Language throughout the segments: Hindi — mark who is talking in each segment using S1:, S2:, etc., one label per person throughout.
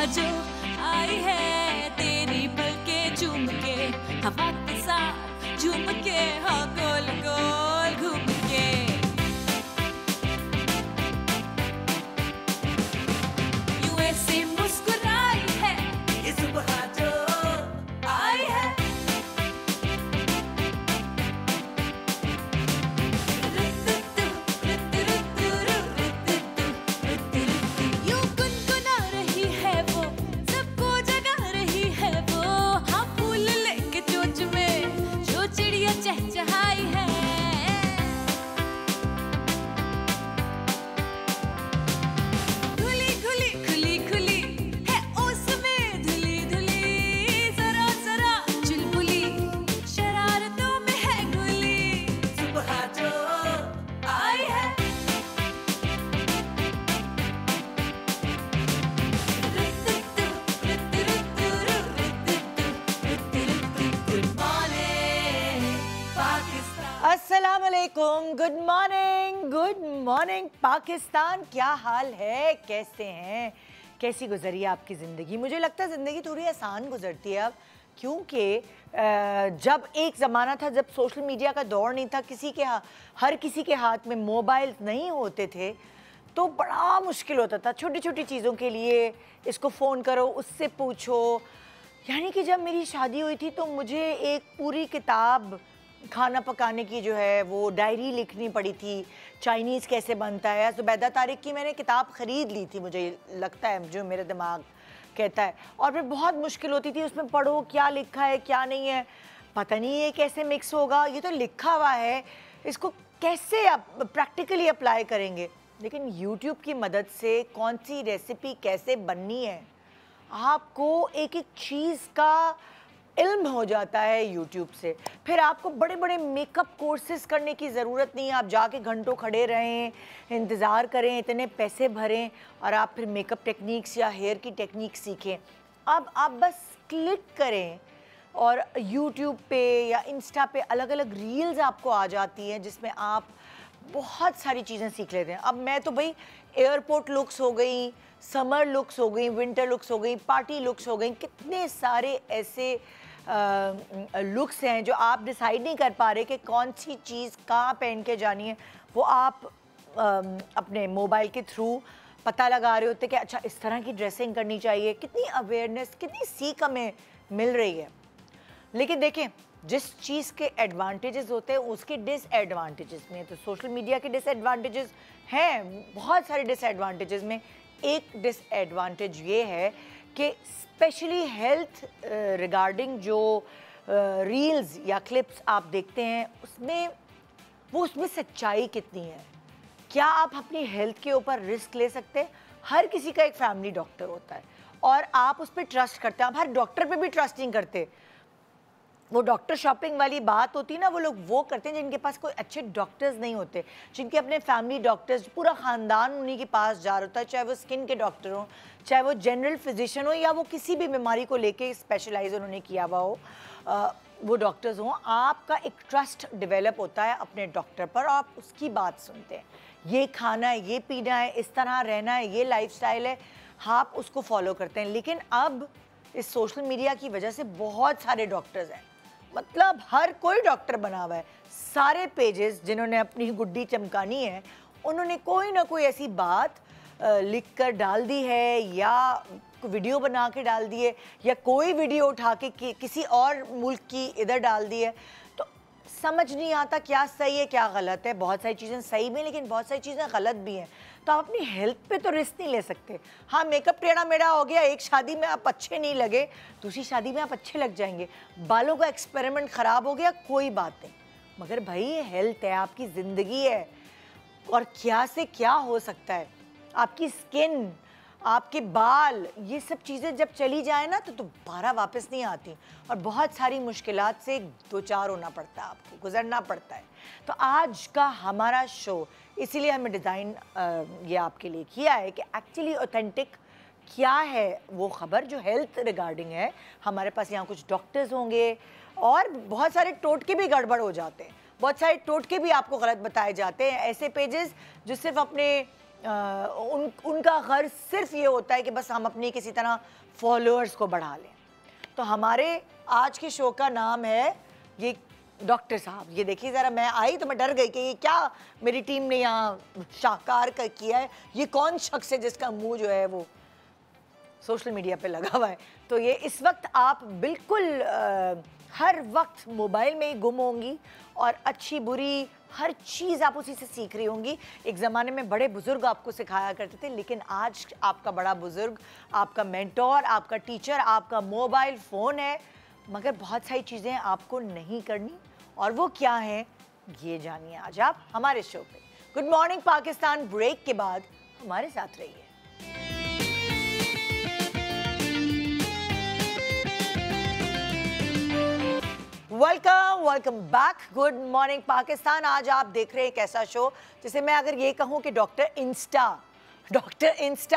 S1: जो आई है तेरी पलके चूम के, हवा के साथ झूम के, हाँ गोल गोल घूम के। यूं ऐसे मुस्कुराई है ये सुबह जो आई है। यूं गुनगुना रही है वो, सबको जगा रही है वो, हाँ फूल लेके चोंच में जो चिड़िया चहचहाई है। खुली खुली खुली खुली है ओस में धुली धुली, जरा जरा चुलबुली शरारतों में है गुली, सुबह जो आई है।
S2: अस्सलाम वालेकुम, गुड मॉर्निंग पाकिस्तान। क्या हाल है, कैसे हैं, कैसी गुजरी है आपकी ज़िंदगी? मुझे लगता है ज़िंदगी थोड़ी आसान गुजरती है अब, क्योंकि जब एक ज़माना था जब सोशल मीडिया का दौर नहीं था, हर किसी के हाथ में मोबाइल नहीं होते थे, तो बड़ा मुश्किल होता था छोटी छोटी चीज़ों के लिए। इसको फ़ोन करो, उससे पूछो। यानी कि जब मेरी शादी हुई थी तो मुझे एक पूरी किताब खाना पकाने की जो है वो डायरी लिखनी पड़ी थी, चाइनीज़ कैसे बनता है। ज़ुबैदा तारिक की मैंने किताब ख़रीद ली थी, मुझे लगता है, जो मेरा दिमाग कहता है। और फिर बहुत मुश्किल होती थी, उसमें पढ़ो क्या लिखा है क्या नहीं है, पता नहीं ये कैसे मिक्स होगा, ये तो लिखा हुआ है, इसको कैसे आप प्रैक्टिकली अप्लाई करेंगे। लेकिन यूट्यूब की मदद से कौन सी रेसिपी कैसे बननी है, आपको एक एक चीज़ का इल्म हो जाता है यूट्यूब से। फिर आपको बड़े बड़े मेकअप कोर्सेज करने की ज़रूरत नहीं है, आप जाके घंटों खड़े रहें, इंतज़ार करें, इतने पैसे भरें और आप फिर मेकअप टेक्निक्स या हेयर की टेक्निक सीखें। अब आप बस क्लिक करें और यूट्यूब पे या इंस्टा पे अलग अलग रील्स आपको आ जाती हैं जिसमें आप बहुत सारी चीज़ें सीख लेते हैं। अब मैं तो भाई एयरपोर्ट लुक्स हो गई, समर लुक्स हो गई, विंटर लुक्स हो गई, पार्टी लुक्स हो गई, कितने सारे ऐसे लुक्स हैं जो आप डिसाइड नहीं कर पा रहे कि कौन सी चीज़ कहाँ पहन के जानी है। वो आप अपने मोबाइल के थ्रू पता लगा रहे होते कि अच्छा इस तरह की ड्रेसिंग करनी चाहिए। कितनी अवेयरनेस, कितनी सीख हमें मिल रही है। लेकिन देखें, जिस चीज़ के एडवांटेजेस होते हैं उसके डिसएडवांटेजेस में, तो सोशल मीडिया के डिसएडवांटेजेस हैं, बहुत सारे डिसएडवांटेजेस में एक डिसएडवांटेज ये है कि स्पेशली हेल्थ रिगार्डिंग जो रील्स या क्लिप्स आप देखते हैं उसमें सच्चाई कितनी है। क्या आप अपनी हेल्थ के ऊपर रिस्क ले सकते हैं? हर किसी का एक फैमिली डॉक्टर होता है और आप उस पर ट्रस्ट करते हैं। आप हर डॉक्टर पे भी ट्रस्ट नहीं करते। वो डॉक्टर शॉपिंग वाली बात होती है ना, वो लोग वो करते हैं जिनके पास कोई अच्छे डॉक्टर्स नहीं होते, जिनके अपने फैमिली डॉक्टर्स, पूरा ख़ानदान उन्हीं के पास जा रहा होता है, चाहे वो स्किन के डॉक्टर हों, चाहे वो जनरल फिजिशियन हो या वो किसी भी बीमारी को लेके स्पेशलाइज उन्होंने किया हुआ हो, वो डॉक्टर्स हों। आपका एक ट्रस्ट डेवलप होता है अपने डॉक्टर पर, आप उसकी बात सुनते हैं। ये खाना है, ये पीना है, इस तरह रहना है, ये लाइफस्टाइल है, आप उसको फॉलो करते हैं। लेकिन अब इस सोशल मीडिया की वजह से बहुत सारे डॉक्टर्स हैं, मतलब हर कोई डॉक्टर बना हुआ है। सारे पेजेस जिन्होंने अपनी गुड्डी चमकानी है, उन्होंने कोई ना कोई ऐसी बात लिख कर डाल दी है या वीडियो बना के डाल दी है या कोई वीडियो उठा के किसी और मुल्क की इधर डाल दी है। तो समझ नहीं आता क्या सही है क्या गलत है। बहुत सारी चीज़ें सही भी हैं लेकिन बहुत सारी चीज़ें गलत भी हैं। तो आप अपनी हेल्थ पे तो रिस्क नहीं ले सकते। हाँ, मेकअप टेढ़ा मेढ़ा हो गया, एक शादी में आप अच्छे नहीं लगे, दूसरी शादी में आप अच्छे लग जाएंगे। बालों का एक्सपेरिमेंट ख़राब हो गया, कोई बात नहीं, मगर भाई ये हेल्थ है, आपकी ज़िंदगी है और क्या से क्या हो सकता है। आपकी स्किन, आपके बाल, ये सब चीज़ें जब चली जाए ना तो दोबारा वापस नहीं आती और बहुत सारी मुश्किलात से दो चार होना पड़ता है, आपको गुजरना पड़ता है। तो आज का हमारा शो इसीलिए हमें डिज़ाइन ये आपके लिए किया है कि एक्चुअली ऑथेंटिक क्या है वो ख़बर जो हेल्थ रिगार्डिंग है। हमारे पास यहाँ कुछ डॉक्टर्स होंगे और बहुत सारे टोटके भी गड़बड़ हो जाते हैं, बहुत सारे टोटके भी आपको गलत बताए जाते हैं। ऐसे पेजेस जो सिर्फ अपने उनका गर्ज सिर्फ ये होता है कि बस हम अपनी किसी तरह फॉलोअर्स को बढ़ा लें। तो हमारे आज के शो का नाम है ये डॉक्टर साहब। ये देखिए ज़रा, मैं आई तो मैं डर गई कि ये क्या मेरी टीम ने यहाँ शाहकार का किया है, ये कौन शख्स है जिसका मुंह जो है वो सोशल मीडिया पे लगा हुआ है। तो ये इस वक्त आप बिल्कुल हर वक्त मोबाइल में ही गुम होंगी और अच्छी बुरी हर चीज़ आप उसी से सीख रही होंगी। एक ज़माने में बड़े बुज़ुर्ग आपको सिखाया करते थे, लेकिन आज आपका बड़ा बुज़ुर्ग, आपका मेंटोर, आपका टीचर, आपका मोबाइल फ़ोन है। मगर बहुत सारी चीज़ें आपको नहीं करनी, और वो क्या है ये जानिए आज आप हमारे शो पे। गुड मॉर्निंग पाकिस्तान ब्रेक के बाद हमारे साथ रहिए। Welcome back. Good morning Pakistan. आज आप देख रहे हैं एक ऐसा शो जिसे मैं अगर ये कहूँ कि डॉक्टर इंस्टा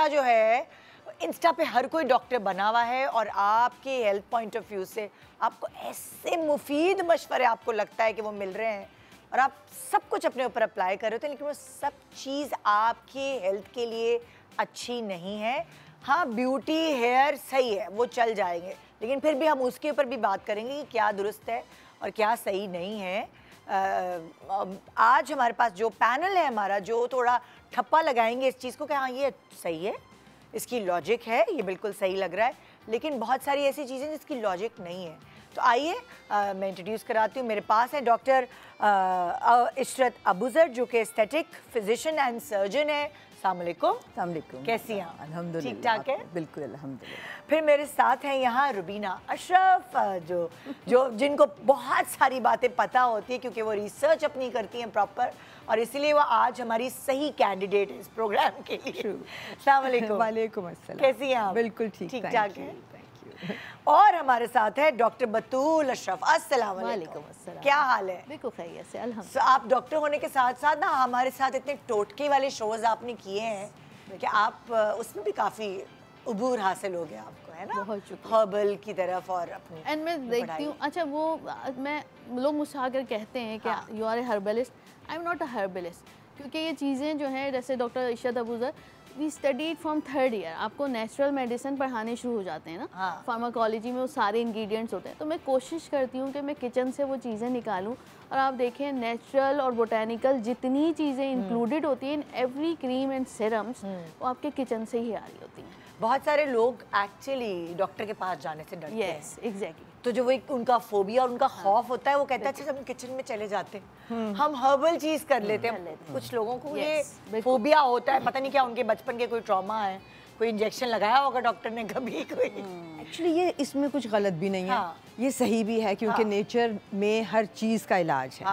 S2: जो है, इंस्टा पे हर कोई डॉक्टर बना हुआ है और आपके हेल्थ पॉइंट ऑफ व्यू से आपको ऐसे मुफीद मशवरे आपको लगता है कि वो मिल रहे हैं और आप सब कुछ अपने ऊपर अप्लाई कर रहे होते हैं, लेकिन वो सब चीज़ आपके हेल्थ के लिए अच्छी नहीं है। हाँ, ब्यूटी हेयर सही है, वो चल जाएंगे, लेकिन फिर भी हम उसके ऊपर भी बात करेंगे कि क्या दुरुस्त है और क्या सही नहीं है। आज हमारे पास जो पैनल है हमारा, जो थोड़ा ठप्पा लगाएंगे इस चीज़ को कि हाँ ये सही है, इसकी लॉजिक है, ये बिल्कुल सही लग रहा है, लेकिन बहुत सारी ऐसी चीज़ें जिसकी लॉजिक नहीं है। तो आइए मैं इंट्रोड्यूस कराती हूँ। मेरे पास है डॉक्टर इशरत अबूज़र, जो कि एस्थेटिक फिजिशियन एंड सर्जन है। अस्सलाम वालेकुम। कैसी हैं आप?
S3: अल्हम्दुलिल्लाह,
S2: ठीक ठाक है?
S3: बिल्कुल अल्हम्दुलिल्लाह।
S2: फिर मेरे साथ हैं यहाँ रुबीना अशरफ, जो जिनको बहुत सारी बातें पता होती है क्योंकि वो रिसर्च अपनी करती हैं प्रॉपर, और इसीलिए वो आज हमारी सही कैंडिडेट है इस प्रोग्राम के लिए। अस्सलाम वालेकुम।
S3: वालेकुम अस्सलाम।
S2: कैसी हैं आप?
S3: बिल्कुल ठीक
S2: ठाक है। और हमारे साथ है डॉक्टर बतूल अशरफ। अस्सलाम वालेकुम। क्या हाल है?
S4: बिल्कुल खैरियत से, अल्हम्दुलिल्लाह।
S2: आप डॉक्टर होने के साथ साथ ना हमारे साथ इतने टोटके वाले शोज आपने किए हैं कि आप उसमें भी काफ़ी उबूर हासिल हो गया आपको, है ना?
S4: बहुत शुक्रिया।
S2: हर्बल की तरफ और अपनी
S4: एंड मैं देखती हूँ, अच्छा वो मैं लोग मुझसे आकर कहते हैं कि you are a herbalist. I am not a herbalist, क्योंकि ये चीज़ें जो हैं, जैसे doctor Ishrat Abuzar, we studied from 3rd year. आपको नेचुरल मेडिसिन पढ़ाने शुरू हो जाते हैं ना, फार्माकोलॉजी में वो सारे इंग्रेडिएंट्स होते हैं। तो मैं कोशिश करती हूँ कि मैं किचन से वो चीज़ें निकालूं, और आप देखें नेचुरल और बोटेनिकल जितनी चीज़ें इंक्लूडेड होती हैं in every cream and serums, वो आपके किचन से ही आ रही होती हैं।
S2: बहुत सारे लोग एक्चुअली डॉक्टर के पास जाने से डरते हैं।
S4: Yes, exactly.
S2: तो जो वो एक उनका फोबिया और उनका खौफ होता है, वो कहता है अच्छा हम किचन में चले जाते हैं, हम हर्बल चीज़ कर लेते हैं। कुछ लोगों को ये फोबिया होता है, पता नहीं क्या उनके बचपन के कोई ट्रॉमा है, कोई इंजेक्शन लगाया होगा डॉक्टर ने कभी कोई।
S3: एक्चुअली ये इसमें कुछ गलत भी नहीं है, ये सही भी है, क्योंकि नेचर में हर चीज़ का इलाज है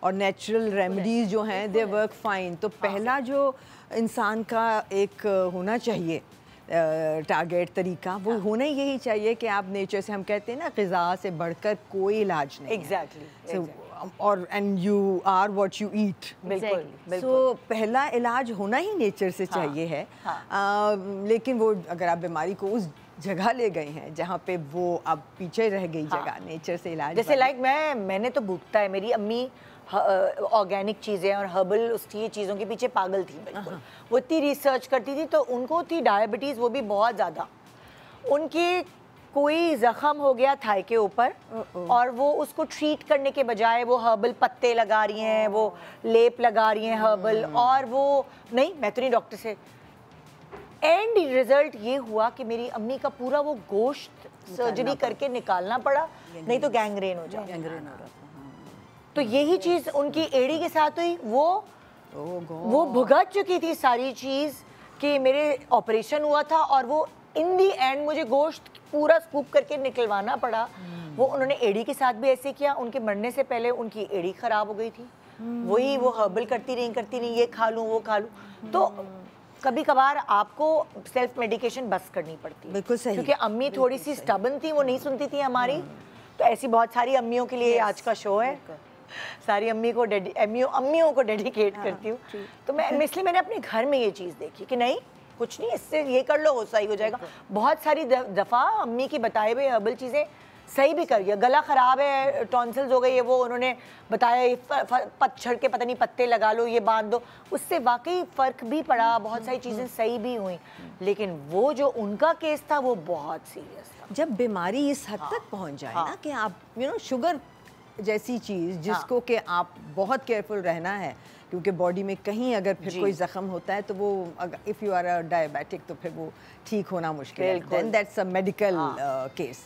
S3: और नेचुरल रेमेडीज जो हैं दे वर्क फाइन। तो पहला जो इंसान का एक होना चाहिए टारगेट तरीका, वो होना ही यही चाहिए कि आप नेचर से, हम कहते हैं ना, ग़िज़ा से बढ़कर कोई इलाज नहीं।
S2: एग्जैक्टली।
S3: और and you are what you eat.
S2: बिल्कुल।
S3: सो पहला इलाज होना ही नेचर से चाहिए है। लेकिन वो अगर आप बीमारी को उस जगह ले गए हैं जहाँ पे वो अब पीछे रह गई जगह नेचर से इलाज,
S2: जैसे लाइक मैंने तो भूखता है, मेरी अम्मी ऑर्गेनिक चीज़ें और हर्बल उसकी चीज़ों के पीछे पागल थी बिल्कुल। वो इतनी रिसर्च करती थी, तो उनको थी डायबिटीज़, वो भी बहुत ज़्यादा। उनकी कोई ज़ख़म हो गया थाई के ऊपर और वो उसको ट्रीट करने के बजाय वो हर्बल पत्ते लगा रही हैं, वो लेप लगा रही हैं हर्बल, और वो नहीं, मैं तो नहीं डॉक्टर से। एंड रिजल्ट ये हुआ कि मेरी अम्मी का पूरा वो गोश्त सर्जरी करके निकालना पड़ा, नहीं तो गैंग्रेन हो जाए। तो यही चीज़ उनकी एड़ी के साथ हुई। वो भुगत चुकी थी सारी चीज़ कि मेरे ऑपरेशन हुआ था, और वो इन दी एंड मुझे गोश्त पूरा स्कूप करके निकलवाना पड़ा। वो उन्होंने एड़ी के साथ भी ऐसे किया, उनके मरने से पहले उनकी एड़ी ख़राब हो गई थी। वही वो हर्बल करती रही, ये खा लूँ वो खा लूँ। तो कभी कभार आपको सेल्फ मेडिकेशन बस करनी पड़ती है।
S3: बिल्कुल सही।
S2: क्योंकि अम्मी थोड़ी सी स्टबन थी, वो नहीं सुनती थी हमारी। तो ऐसी बहुत सारी अम्मियों के लिए आज का शो है। सारी अम्मियों को डेडिकेट करती हूँ। तो इसलिए मैंने अपने घर में ये चीज़ देखी कि नहीं, कुछ नहीं, इससे ये कर लो वो सही हो जाएगा। बहुत सारी दफ़ा अम्मी की बताए हुए हर्बल चीज़ें सही भी कर गया, गला ख़राब है, टॉन्सिल्स हो गई है, वो उन्होंने बताया ये पतझड़ के पता नहीं पत्ते लगा लो, ये बांध दो, उससे वाकई फ़र्क भी पड़ा, बहुत सारी चीज़ें सही भी हुई। लेकिन वो जो उनका केस था वो बहुत सीरियस था।
S3: जब बीमारी इस हद तक पहुंच जाए ना कि आप शुगर जैसी चीज़ जिसको कि आप बहुत केयरफुल रहना है, क्योंकि बॉडी में कहीं अगर फिर कोई ज़ख्म होता है तो वो if you are a diabetic तो फिर वो ठीक होना मुश्किल है, then that's a medical case.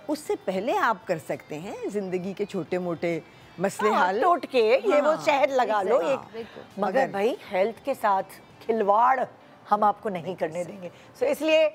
S3: उससे पहले आप कर सकते हैं ज़िंदगी के छोटे मोटे मसले हल,
S2: टोटके, ये वो शहद लगा लो एक, मगर भाई हेल्थ के साथ खिलवाड़ हम आपको नहीं करने देंगे। सो इसलिए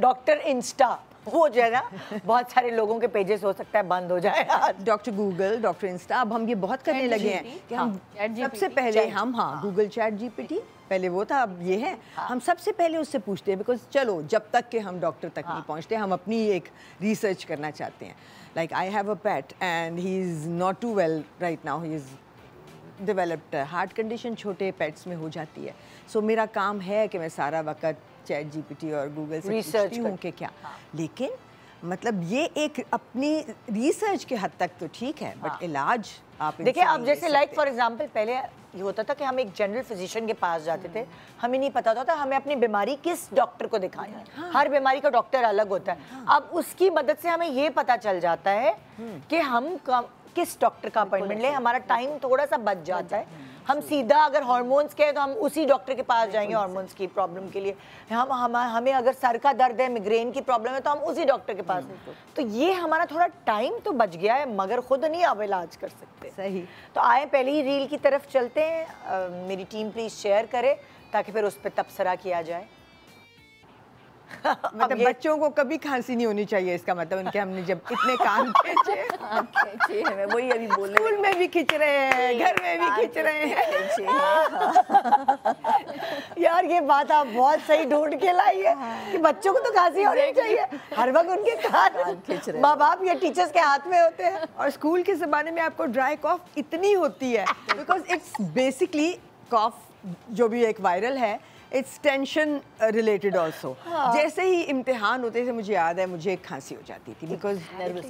S2: डॉक्टर इंस्टा वो जो है ना, बहुत सारे लोगों के पेजेस हो सकता है बंद हो जाए।
S3: डॉक्टर गूगल, डॉक्टर इंस्टा, अब हम ये बहुत करने लगे हैं कि हम सबसे पहले हम गूगल चैट जीपीटी, पहले वो था, अब ये है, हम सबसे पहले उससे पूछते हैं, बिकॉज चलो जब तक कि हम डॉक्टर तक नहीं पहुंचते, हम अपनी एक रिसर्च करना चाहते हैं। Like I have a pet and he is not too well right now, he is developed heart condition छोटे पेट्स में हो जाती है। सो मेरा काम है कि मैं सारा वक्त चैट जीपीटी और गूगल से पूछती हूँ कि क्या, लेकिन मतलब ये एक अपनी रिसर्च के हद तक तो ठीक है, बट इलाज आप
S2: देखिए, अब जैसे लाइक फॉर एग्जांपल पहले ये होता था कि हम एक जनरल फिजिशियन के पास जाते थे, हमें नहीं पता होता था हमें अपनी बीमारी किस डॉक्टर को दिखानी है, हर बीमारी का डॉक्टर अलग होता है। अब उसकी मदद से हमें ये पता चल जाता है कि हम किस डॉक्टर का अपॉइंटमेंट लें, हमारा टाइम थोड़ा सा बच जाता है। हम सीधा अगर हार्मोन्स के हैं तो हम उसी डॉक्टर के पास जाएंगे हार्मोन्स की प्रॉब्लम के लिए, हमें अगर सर का दर्द है, मिग्रेन की प्रॉब्लम है तो हम उसी डॉक्टर के पास। तो ये हमारा थोड़ा टाइम तो बच गया है, मगर खुद नहीं आप इलाज कर सकते।
S3: सही।
S2: तो आए पहले ही रील की तरफ चलते हैं। मेरी टीम प्लीज शेयर करे ताकि फिर उस पर तबसरा किया जाए।
S3: मतलब बच्चों को कभी खांसी नहीं होनी चाहिए, इसका मतलब उनके हमने जब इतने कान खींचे
S5: हैं, वही अभी बोल
S3: स्कूल में भी खींच रहे हैं, घर में भी खींच रहे हैं।
S2: यार ये बात आप बहुत सही ढूंढ के लाई है कि बच्चों को तो खांसी होनी चाहिए, हर वक्त उनके कान माँ बाप या टीचर्स के हाथ में होते हैं।
S3: और स्कूल के ज़माने में आपको ड्राई कॉफ इतनी होती है, बिकॉज इट्स बेसिकली कॉफ जो भी एक वायरल है, इट्स टेंशन रिलेटेड ऑल्सो। जैसे ही इम्तिहान होते थे, मुझे याद है मुझे खांसी हो जाती थी, because nervous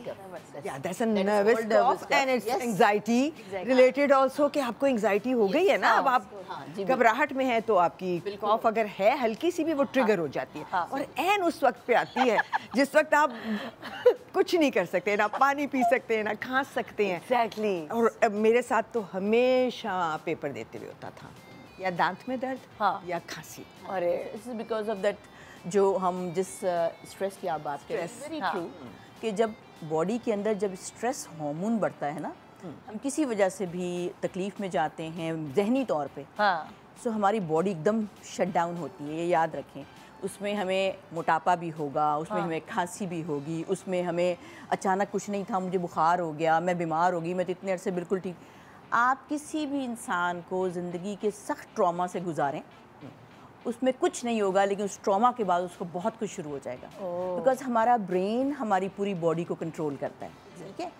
S3: cough and it's anxiety related also, कि आपको एंजाइटी हो गई है ना, अब आप घबराहट में है तो आपकी कॉफ अगर है हल्की सी भी वो ट्रिगर हो जाती है, और एन उस वक्त पे आती है जिस वक्त आप कुछ नहीं कर सकते, ना पानी पी सकते हैं, ना खा सकते हैं।
S2: एग्जैक्टली।
S3: और मेरे साथ तो हमेशा पेपर देते हुए होता था, या दांत में दर्द या खांसी।
S5: अरे इट्स बिकॉज ऑफ दैट, जो हम जिस स्ट्रेस की आप बात कर रहे हैं, वेरी ट्रू, कि जब बॉडी के अंदर जब स्ट्रेस हार्मोन बढ़ता है ना, हम किसी वजह से भी तकलीफ में जाते हैं जहनी तौर पे, सो हमारी बॉडी एकदम शट डाउन होती है, ये याद रखें। उसमें हमें मोटापा भी होगा, उसमें हमें खांसी भी होगी, उसमें हमें अचानक कुछ नहीं था, मुझे बुखार हो गया, मैं बीमार हो गई, मैं तो इतने अरसे बिल्कुल ठीक। आप किसी भी इंसान को ज़िंदगी के सख्त ट्रॉमा से गुजारें, उसमें कुछ नहीं होगा, लेकिन उस ट्रॉमा के बाद उसको बहुत कुछ शुरू हो जाएगा, बिकॉज हमारा ब्रेन हमारी पूरी बॉडी को कंट्रोल करता है, ठीक है।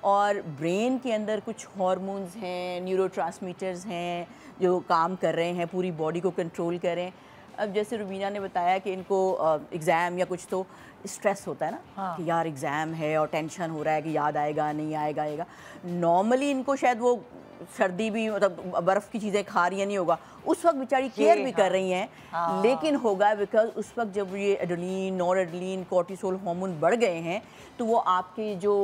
S5: और ब्रेन के अंदर कुछ हार्मोन्स हैं, न्यूरोट्रांसमीटर्स हैं जो काम कर रहे हैं, पूरी बॉडी को कंट्रोल कर रहे हैं। अब जैसे रुबीना ने बताया कि इनको एग्ज़ाम या कुछ तो स्ट्रेस होता है ना, कि यार एग्ज़ाम है और टेंशन हो रहा है कि याद आएगा नहीं आएगा। नॉर्मली इनको शायद वो सर्दी भी, मतलब बर्फ़ की चीज़ें खा रही हैं, नहीं होगा उस वक्त, बेचारी केयर भी कर रही हैं, लेकिन होगा बिकॉज उस वक्त जब ये एड्रेनलिन, नॉरएड्रेनलिन, कॉर्टिसोल हार्मोन बढ़ गए हैं, तो वो आपके जो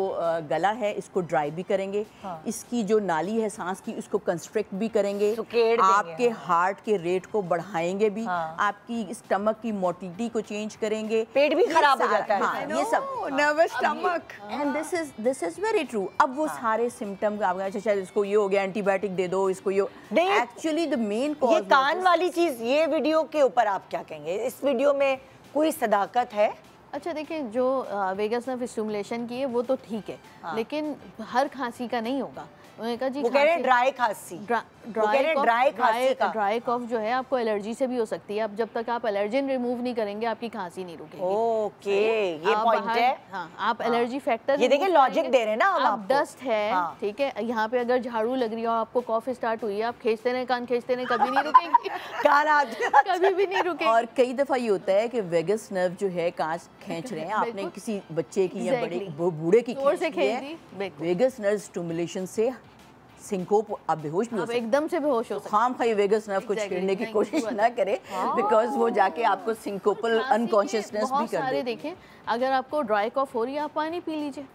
S5: गला है इसको ड्राई भी करेंगे, इसकी जो नाली है सांस की उसको कंस्ट्रिक्ट भी करेंगे, आपके हार्ट के रेट को बढ़ाएंगे भी, आपकी स्टमक की मोटिलिटी को चेंज करेंगे,
S2: पेट भी खराब हो जाता है,
S3: ये सब nervous stomach,
S5: and this is very true. अब वो सारे सिम्टम आप अच्छा इसको ये हो गया, एंटीबायोटिक दे दो, इसको ये, एक्चुअली द मेन
S2: ये कान वाली चीज, ये वीडियो के ऊपर आप क्या कहेंगे? इस वीडियो में कोई सदाकत है?
S4: अच्छा देखिए, जो वेगस नर्व स्टिमुलेशन की है वो तो ठीक है, लेकिन हर खांसी का नहीं होगा। उन्होंने कहा जी
S2: वो कह रहे हैं ड्राई खांसी,
S4: ड्राई कॉफ जो है आपको एलर्जी से भी हो सकती है। अब जब तक आप एलर्जिन रिमूव नहीं करेंगे आपकी खांसी नहीं रुकेगी।
S2: ओके, ये पॉइंट है।
S4: हाँ, आप एलर्जी फैक्टर
S2: ये देखिए लॉजिक दे रहे हैं ना हम
S4: आपको। डस्ट है, ठीक है, यहाँ पे अगर झाड़ू लग रही है और आपको कॉफ स्टार्ट हुई है, आप खींचते रहे कान, खींचते रहे, कभी नहीं रुकेंगी।
S2: कान
S4: कभी भी नहीं रुकेगी।
S5: और कई दफा ये होता है कि वेगस नर्व जो है कान खींच रहे हैं, आपने किसी बच्चे की या बड़े बूढ़े की
S4: जोर से खींच दी,
S5: वेगस नर्व स्टिमुलेशन से सिंकोप, आप बेहोश भी हो सकते हैं,
S4: एकदम से बेहोश हो सकते हैं।
S5: खाम खाई वेगस नर्व को छेड़ने की कोशिश ना करें, बिकॉज वो जाके आपको सिंकोपल अनकॉन्शियसनेस भी कर देते हैं।
S4: देखें, अगर आपको ड्राई कॉफ हो रही है आप पानी पी लीजिए।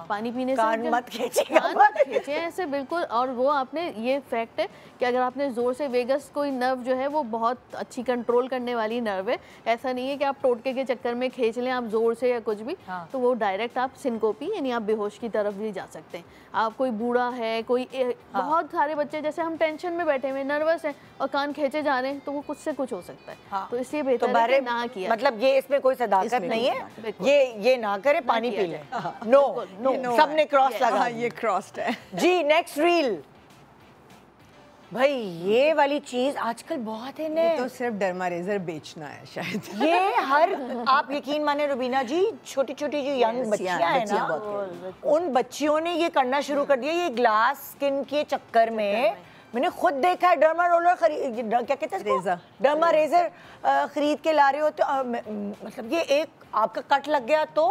S4: पानी पीने से
S2: कान मत खींचिए
S4: ऐसे बिल्कुल। और वो आपने, ये फैक्ट है कि अगर आपने जोर से, वेगस कोई नर्व जो है वो बहुत अच्छी कंट्रोल करने वाली नर्व है। ऐसा नहीं है कि आप टोटके के चक्कर में खींच लें आप जोर से या कुछ भी, तो वो डायरेक्ट आप सिंकोपी यानी आप बेहोश की तरफ भी जा सकते हैं। आप कोई बूढ़ा है, कोई बहुत सारे बच्चे जैसे हम टेंशन में बैठे हुए नर्वस हैं और कान खींचे जा रहे हैं, तो वो कुछ से कुछ हो सकता है। तो इसलिए बेहतर है कि ना किया।
S2: मतलब ये इसमें कोई सदाकत नहीं है, ये ना करे, पानी पी ले। नो, सबने क्रॉस लगा।
S3: ये क्रॉस्ड है
S2: जी। नेक्स्ट रील भाई, ये वाली चीज आजकल बहुत है ने।
S3: तो सिर्फ डर्मा रेजर बेचना है शायद।
S2: ये हर, आप यकीन माने रुबीना जी, छोटी छोटी जो यंग बच्चियां हैं ना, उन बच्चियों ने ये करना शुरू कर दिया। ये ग्लास स्किन के चक्कर में मैंने खुद देखा है। डर्मा रोलर खरीद, क्या कहते हैं रेजर, डर्मा रेजर खरीद के ला रहे हो, तो मतलब ये एक आपका कट लग गया तो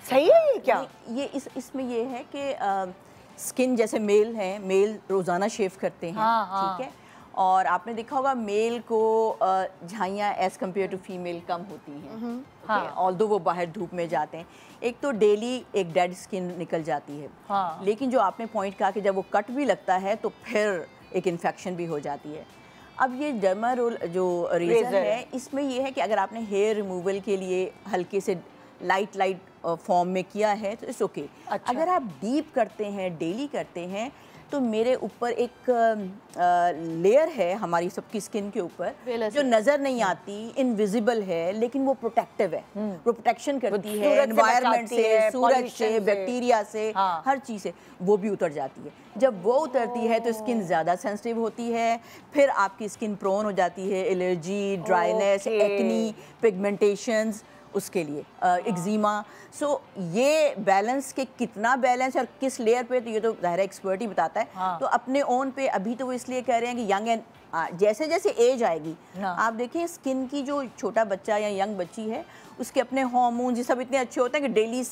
S2: सही है ये क्या?
S5: ये इसमें ये है कि स्किन जैसे मेल है, मेल रोज़ाना शेव करते हैं, ठीक है, और आपने देखा होगा मेल को झाइयाँ एज कम्पेयर टू फीमेल कम होती हैं, ऑल्दो वो बाहर धूप में जाते हैं। एक तो डेली एक डेड स्किन निकल जाती है, लेकिन जो आपने पॉइंट कहा कि जब वो कट भी लगता है तो फिर एक इन्फेक्शन भी हो जाती है। अब ये डर्मा रोल जो रेजर है, इसमें ये है कि अगर आपने हेयर रिमूवल के लिए हल्के से लाइट फॉर्म में किया है तो इट्स ओके। अगर आप डीप करते हैं, डेली करते हैं, तो मेरे ऊपर एक लेयर है हमारी सबकी स्किन के ऊपर जो नज़र नहीं आती, इनविजिबल है, लेकिन वो प्रोटेक्टिव है, वो प्रोटेक्शन करती है एनवायरनमेंट से, सूरज से, बैक्टीरिया से, हर चीज़ से, वो भी उतर जाती है। जब वो उतरती है तो स्किन ज़्यादा सेंसिटिव होती है, फिर आपकी स्किन प्रोन हो जाती है एलर्जी, ड्राइनेस, एक्नी, पिगमेंटेशंस, उसके लिए एक्जिमा। सो ये बैलेंस के कितना बैलेंस और किस लेयर पे, तो ये तो ज़ाहिर एक्सपर्ट ही बताता है। तो अपने ओन पे अभी तो वो इसलिए कह रहे हैं कि यंग एंड जैसे जैसे एज आएगी, आप देखें स्किन की जो छोटा बच्चा या यंग बच्ची है, उसके अपने हार्मोन्स ये सब इतने अच्छे होते हैं कि डेली,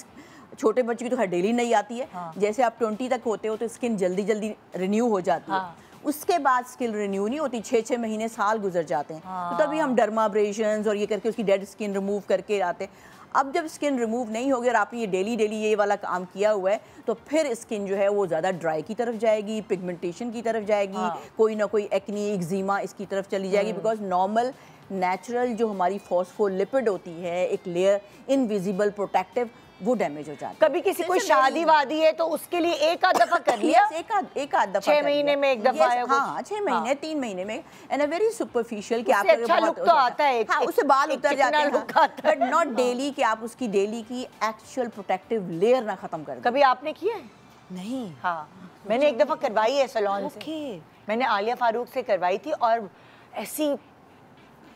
S5: छोटे बच्चे की तो हर डेली नहीं आती है। जैसे आप 20 तक होते हो तो स्किन जल्दी जल्दी रिन्यू हो जाती है, उसके बाद स्किन रिन्यू नहीं होती, 6-6 महीने, साल गुजर जाते हैं। तो तभी हम डर्माब्रेशंस और ये करके उसकी डेड स्किन रिमूव करके आते हैं। अब जब स्किन रिमूव नहीं होगी और आपने ये डेली ये वाला काम किया हुआ है, तो फिर स्किन जो है वो ज़्यादा ड्राई की तरफ जाएगी, पिगमेंटेशन की तरफ जाएगी, कोई ना कोई एक्नी, एक्जिमा इसकी तरफ चली जाएगी। बिकॉज नॉर्मल नेचुरल जो हमारी फॉस्फोलिपिड होती है, एक लेयर इनविजिबल प्रोटेक्टिव, वो डैमेज हो जाता है।
S2: कभी किसी कोई शादी वादी है तो उसके लिए एक आध दफा कर लिया,
S5: एक आध दफा
S2: 6 महीने में एक दफा,
S5: हाँ 6 महीने 3 महीने में, एंड अ वेरी सुपरफिशियल कि
S2: आपको अच्छा लुक तो आता है,
S5: हाँ उससे बाल उतर जाते हैं, बट नॉट डेली कि आप उसकी डेली की एक्चुअल प्रोटेक्टिव लेयर ना खत्म कर दें।
S2: कभी आपने किया है?
S3: नहीं।
S2: हाँ, मैंने एक दफा करवाई है सैलून से। मैंने आलिया फारूक से करवाई थी और ऐसी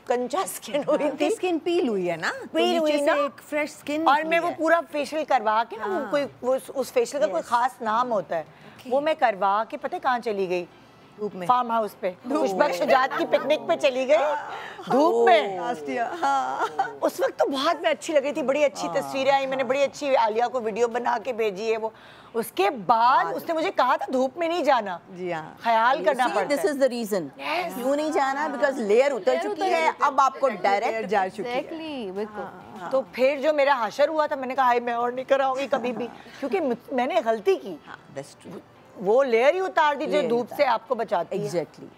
S2: कंचा स्किन हुई थी,
S3: स्किन पील हुई है ना,
S2: पील हुई ना,
S3: एक फ्रेश स्किन।
S2: और मैं वो पूरा फेशियल करवा के ना, कोई उस फेशियल का कोई खास नाम होता है, वो मैं करवा के पता है कहाँ चली गई,
S3: धूप में,
S2: फार्म हाउस पे, खुशबख्श शुजात की पिकनिक पे चली गई धूप में। उस वक्त तो बहुत मैं अच्छी लग रही थी, बड़ी अच्छी तस्वीरें आई, मैंने बड़ी अच्छी आलिया को वीडियो बना के भेजी है वो। उसके बाद उसने मुझे कहा था धूप में नहीं जाना,
S3: जी हाँ,
S2: ख्याल करना पड़ता है।
S5: दिस इज द रीजन क्यों नहीं जाना, बिकॉज लेयर उतर चुकी है, अब आपको डायरेक्ट
S3: जा चुकी है।
S4: बिल्कुल।
S2: तो फिर जो मेरा हशर हुआ था, मैंने कहा हाय मैं और नहीं कराऊंगी कभी भी, क्योंकि मैंने गलती की, वो लेयर ही उतार दी जो धूप से आपको बचाती है।
S5: एग्जैक्टली।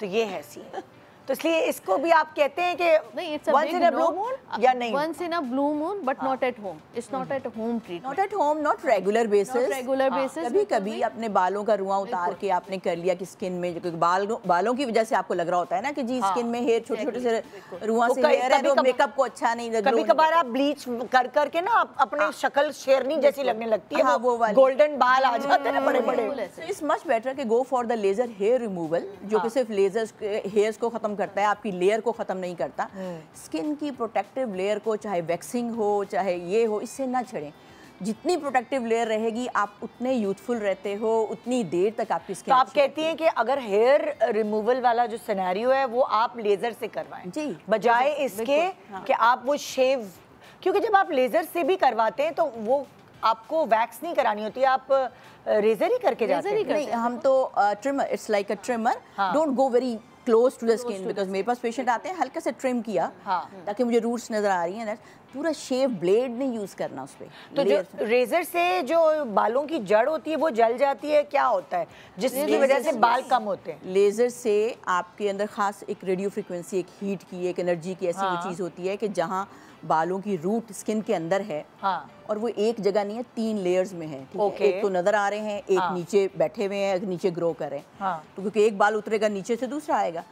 S2: तो ये है सीन। तो इसलिए इसको भी आप कहते हैं कि
S4: नहीं,
S2: once in a blue moon या नहीं?
S4: Once in a blue moon, but not at home. It's not at home treatment.
S5: Not at home, not regular basis.
S4: Not regular basis.
S5: कभी कभी अपने बालों का रुआं उतार के आपने कर लिया कि स्किन में, क्योंकि बालों की वजह से आपको लग रहा होता है ना कि जी स्किन में हेयर छोटे छोटे से रुआं से हेयर है तो मेकअप को अच्छा नहीं लग रहा।
S2: कभी कभार आप ब्लीच कर करके ना अपने शक्ल शेरनी जैसी लगने लगती है, वो गोल्डन बाल आ जाते हैं बड़े बड़े।
S5: इट्स मच बेटर कि go for the laser hair removal, जो कि सिर्फ लेजर हेयर्स को खत्म करता है, आपकी लेयर को खत्म नहीं करता। स्किन की प्रोटेक्टिव लेयर को चाहे वैक्सिंग हो चाहे ये हो, इससे ना छेड़ें। जितनी प्रोटेक्टिव लेयर रहेगी आप उतने यूथफुल रहते हो, उतनी देर तक आपकी स्किन।
S2: तो आप कहती हैं कि अगर हेयर रिमूवल वाला जो सिनेरियो है वो आप लेजर से करवाएं
S5: जी,
S2: बजाय इसके कि आप वो शेव, क्योंकि जब आप लेजर से भी करवाते हैं तो वो आपको वैक्स नहीं करानी होती, आप रेजर ही करके जाते हैं।
S5: नहीं, हम तो trimmer, it's like a trimmer, don't go very close to the skin, because मेरे पास पेशेंट आते हैं हल्का से ट्रिम किया ताकि मुझे रूट्स नजर आ रही हैं, पूरा शेव ब्लेड नहीं यूज करना उस पे।
S2: तो जो रेजर से जो बालों की जड़ होती है वो जल जाती है, क्या होता है जिसकी वजह से बाल कम होते हैं?
S5: लेजर से आपके अंदर खास एक रेडियो फ्रिक्वेंसी, एक हीट की, एक एनर्जी की ऐसी वो चीज़ होती है कि जहाँ बालों की रूट स्किन के अंदर है, और वो एक जगह नहीं है, 3 लेयर्स में है, ठीक है? एक तो नजर आ रहे हैं, एक नीचे बैठे हुए हैं, एक नीचे ग्रो कर रहे हैं, तो क्योंकि एक बाल उतरेगा नीचे से दूसरा आएगा,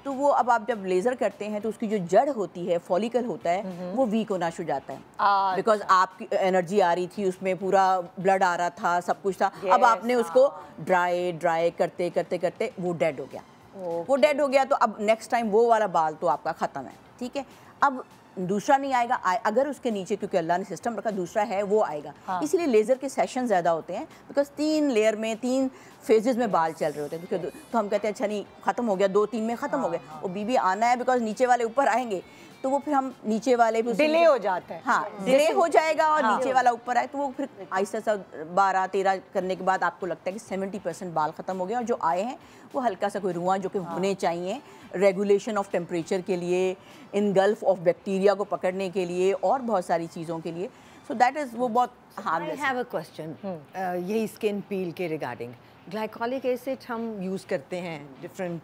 S5: तो वो अब आप जब लेजर करते हैं तो उसकी जो जड़ होती है, फॉलिकल होता है, वो वीक होना शुरू जाता है, बिकॉज आपकी एनर्जी आ रही थी उसमें, पूरा ब्लड आ रहा था, सब कुछ था, अब आपने उसको ड्राई करते करते करते वो डेड हो गया, वो डेड हो गया, तो अब नेक्स्ट टाइम वो वाला बाल तो आपका ख़त्म है, ठीक है? अब दूसरा नहीं आएगा, अगर उसके नीचे, क्योंकि अल्लाह ने सिस्टम रखा, दूसरा है वो आएगा। इसीलिए लेज़र के सेशन ज़्यादा होते हैं, बिकॉज 3 लेयर में 3 फेजेस में बाल चल रहे होते हैं, तो हम कहते हैं अच्छा नहीं ख़त्म हो गया, 2-3 में ख़त्म हो गया, वो बीबी आना है, बिकॉज नीचे वाले ऊपर आएंगे, तो वो फिर हम नीचे वाले
S2: डिले हो जाता है।
S5: हाँ, डिले हो जाएगा और नीचे वाला ऊपर आए, तो वो फिर आहिस्ता सा 12-13 करने के बाद आपको लगता है कि 70% बाल ख़त्म हो गए, और जो आए हैं वो हल्का सा कोई रुआं जो कि होने चाहिए रेगुलेशन ऑफ टेम्परेचर के लिए, इनगल्फ ऑफ बैक्टीरिया को पकड़ने के लिए, और बहुत सारी चीज़ों के लिए, सो दैट इज़ वो बहुत harmless.
S3: I have a question, यही स्किन पील के रिगार्डिंग। ग्लाइकोलिक एसिड हम यूज़ करते हैं डिफरेंट,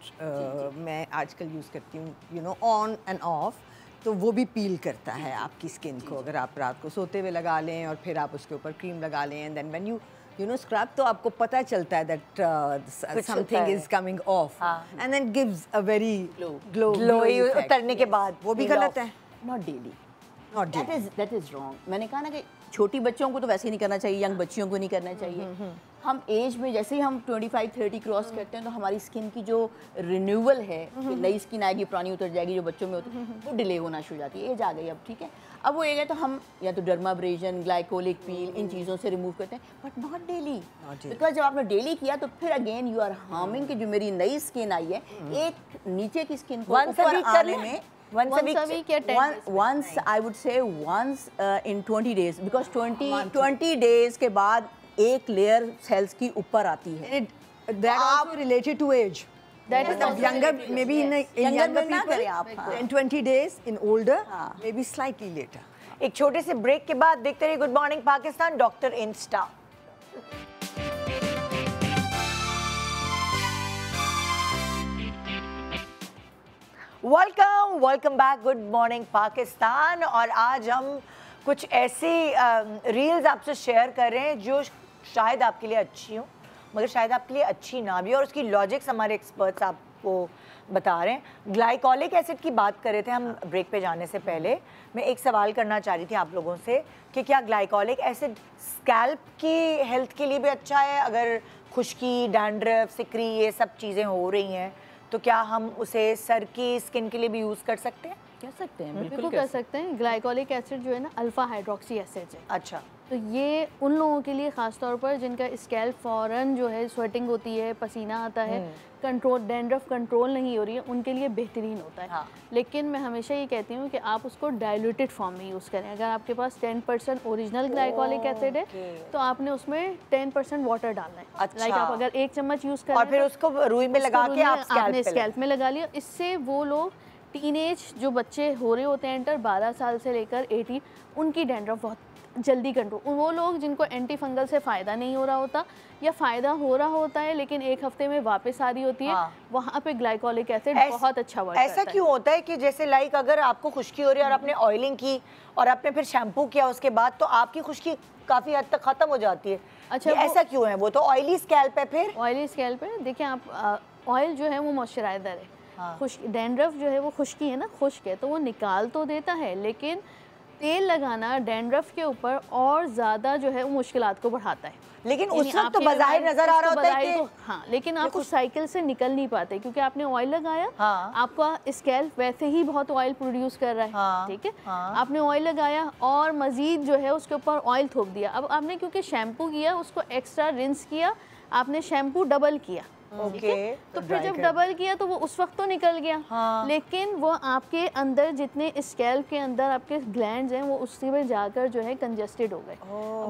S3: मैं आजकल यूज़ करती हूँ, you know, on end of, तो वो भी पील करता है आपकी स्किन को। अगर आप रात को सोते हुए लगा लें और फिर आप उसके ऊपर क्रीम लगा लें, and then when you know scrub, तो आपको पता चलता है that something is coming off, and then gives a very glow
S2: उतरने के बाद।
S3: वो भी गलत है?
S5: Not daily, that is wrong. मैंने कहा ना कि छोटी बच्चों को तो वैसे ही नहीं करना चाहिए, यंग बच्चियों को नहीं करना चाहिए। हम एज में जैसे ही हम 25-30 क्रॉस करते हैं तो हमारी स्किन की जो रिन्यूअल है, नई स्किन आएगी, पुरानी उतर जाएगी, जो बच्चों में होती है वो डिले होना शुरू हो जाती है। एज आ गई अब, ठीक है, अब वो एज है तो हम या तो डर्माब्रेजन, ग्लाइकोलिक पील, इन चीज़ों से रिमूव करते हैं, बट नॉट डेली, बिकॉज जब आपने डेली किया तो फिर अगेन यू आर हार्मिंग कि जो मेरी नई स्किन आई है, एक नीचे की स्किन को ऊपर आने में once a week या 10 days? Once, I would say once in 20 days, because 20 days के बाद एक लेयर सेल्स की ऊपर आती है।
S3: That also related to age.
S4: That is also
S3: younger, maybe in younger
S5: ना करें
S3: people,
S5: आप,
S3: in 20 days, in older, maybe slightly later.
S2: एक छोटे से ब्रेक के बाद देखते रहिए good morning Pakistan, doctor Insta. Welcome back, good morning Pakistan. और आज हम कुछ ऐसी रील्स आपसे शेयर कर रहे हैं जो शायद आपके लिए अच्छी हो, मगर शायद आपके लिए अच्छी ना भी, और उसकी लॉजिक्स हमारे एक्सपर्ट्स आपको बता रहे हैं। ग्लाइकोलिक एसिड की बात कर रहे थे हम ब्रेक पे जाने से पहले। मैं एक सवाल करना चाह रही थी आप लोगों से कि क्या ग्लाइकोलिक एसिड स्कैल्प की हेल्थ के लिए भी अच्छा है? अगर खुश्की, डैंड्रफ, सिकरी ये सब चीज़ें हो रही हैं तो क्या हम उसे सर की स्किन के लिए भी यूज़ कर सकते हैं?
S5: कर सकते हैं,
S4: बिल्कुल कर सकते हैं। ग्लाइकोलिक एसिड जो है ना, अल्फा हाइड्रोक्सी एसिड है।
S2: अच्छा,
S4: तो ये उन लोगों के लिए ख़ास तौर पर जिनका स्कैल्प फ़ौरन जो है स्वेटिंग होती है, पसीना आता है, कंट्रोल डैंड्रफ कंट्रोल नहीं हो रही है, उनके लिए बेहतरीन होता है। लेकिन मैं हमेशा ये कहती हूँ कि आप उसको डाइल्यूटेड फॉर्म में यूज़ करें। अगर आपके पास 10% ओरिजिनल ग्लाइकोलिक एसिड है तो आपने उसमें 10% वाटर डालना है।
S2: अच्छा।
S4: लाइक आप अगर 1 चम्मच यूज़ करें
S2: और फिर उसको रुई में लगा के आप
S4: आपने स्कैल्प में लगा लिया। इससे वो लोग टीनेज जो बच्चे हो रहे होते हैं एंटर 12 साल से लेकर 18, उनकी डैंड्रफ बहुत जल्दी कंट्रोल, वो लोग जिनको एंटी फंगल से फ़ायदा नहीं हो रहा होता या फ़ायदा हो रहा होता है लेकिन एक हफ्ते में वापस आ रही होती है, वहाँ पे ग्लाइकोलिक एसिड बहुत अच्छा वर्क करता है।
S2: ऐसा क्यों होता है कि जैसे लाइक अगर आपको खुश्की हो रही है और आपने ऑयलिंग की और आपने फिर शैम्पू किया उसके बाद, तो आपकी खुश्की काफ़ी हद तक ख़त्म हो जाती है? अच्छा, ऐसा क्यों है? वो तो ऑयली स्कैल्प है। फिर
S4: ऑयली स्कैल्प है, देखिए आप ऑयल जो है वो मॉइस्चराइजर है, खुश्क डैंड्रफ जो है वो खुश्की है ना, खुश्क है तो वो निकाल तो देता है, लेकिन तेल लगाना डैंड्रफ के ऊपर और ज़्यादा जो है वो मुश्किलात को बढ़ाता है।
S2: लेकिन उस वक्त तो बाज़ाहिर नजर आ रहा होता है कि
S4: हाँ, लेकिन आप उस साइकिल से निकल नहीं पाते क्योंकि आपने ऑयल लगाया, आपका स्कैल्प वैसे ही बहुत ऑयल प्रोड्यूस कर रहा है, ठीक है, आपने ऑयल लगाया और मजीद जो है उसके ऊपर ऑयल थोप दिया। अब आपने क्योंकि शैम्पू किया, उसको एक्स्ट्रा रिंस किया, आपने शैम्पू डबल किया, तो फिर जब डबल किया तो वो उस वक्त तो निकल गया, लेकिन वो आपके अंदर जितने स्कैल्प के अंदर आपके ग्लैंड्स हैं वो उसी में जाकर जो है कंजेस्टेड हो गए,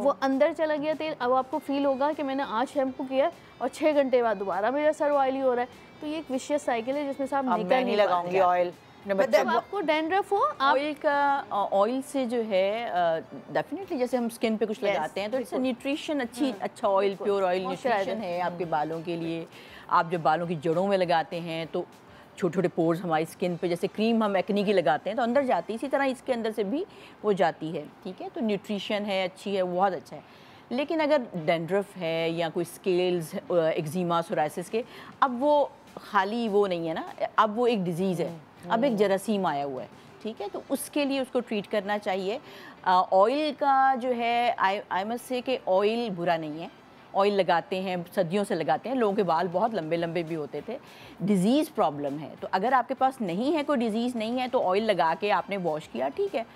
S4: वो अंदर चला गया तेल। अब आपको फील होगा कि मैंने आज शैम्पू किया और 6 घंटे बाद दोबारा मेरा सर ऑयली हो रहा है, तो ये एक विशियस साइकिल है जिसमें से आप निकल नहीं लगाऊंगी ऑयल। जब आपको डैंड्रफ हो,
S5: ऑयल का ऑयल से जो है डेफिनेटली जैसे हम स्किन पे कुछ लगाते हैं तो इससे न्यूट्रिशन अच्छा ऑयल, प्योर ऑयल न्यूट्रिशन है आपके बालों के लिए। आप जब बालों की जड़ों में लगाते हैं तो छोटे छोटे पोर्स हमारी स्किन पे, जैसे क्रीम हम एक्ने की लगाते हैं तो अंदर जाती है, इसी तरह इसके अंदर से भी वो जाती है, ठीक है। तो न्यूट्रिशन है, अच्छी है, बहुत अच्छा है। लेकिन अगर डैंड्रफ है या कोई स्केल्स, एक्जिमा, सोराइसिस के, अब वो खाली वो नहीं है ना, अब वो एक डिजीज़ है, अब एक जरासीम आया हुआ है, ठीक है। तो उसके लिए उसको ट्रीट करना चाहिए। ऑयल का जो है आई मस्ट से कि ऑयल बुरा नहीं है, ऑयल लगाते हैं, सदियों से लगाते हैं, लोगों के बाल बहुत लंबे लंबे भी होते थे। डिज़ीज़ प्रॉब्लम है तो अगर आपके पास नहीं है, कोई डिज़ीज़ नहीं है, तो ऑयल लगा के आपने वॉश किया, ठीक है।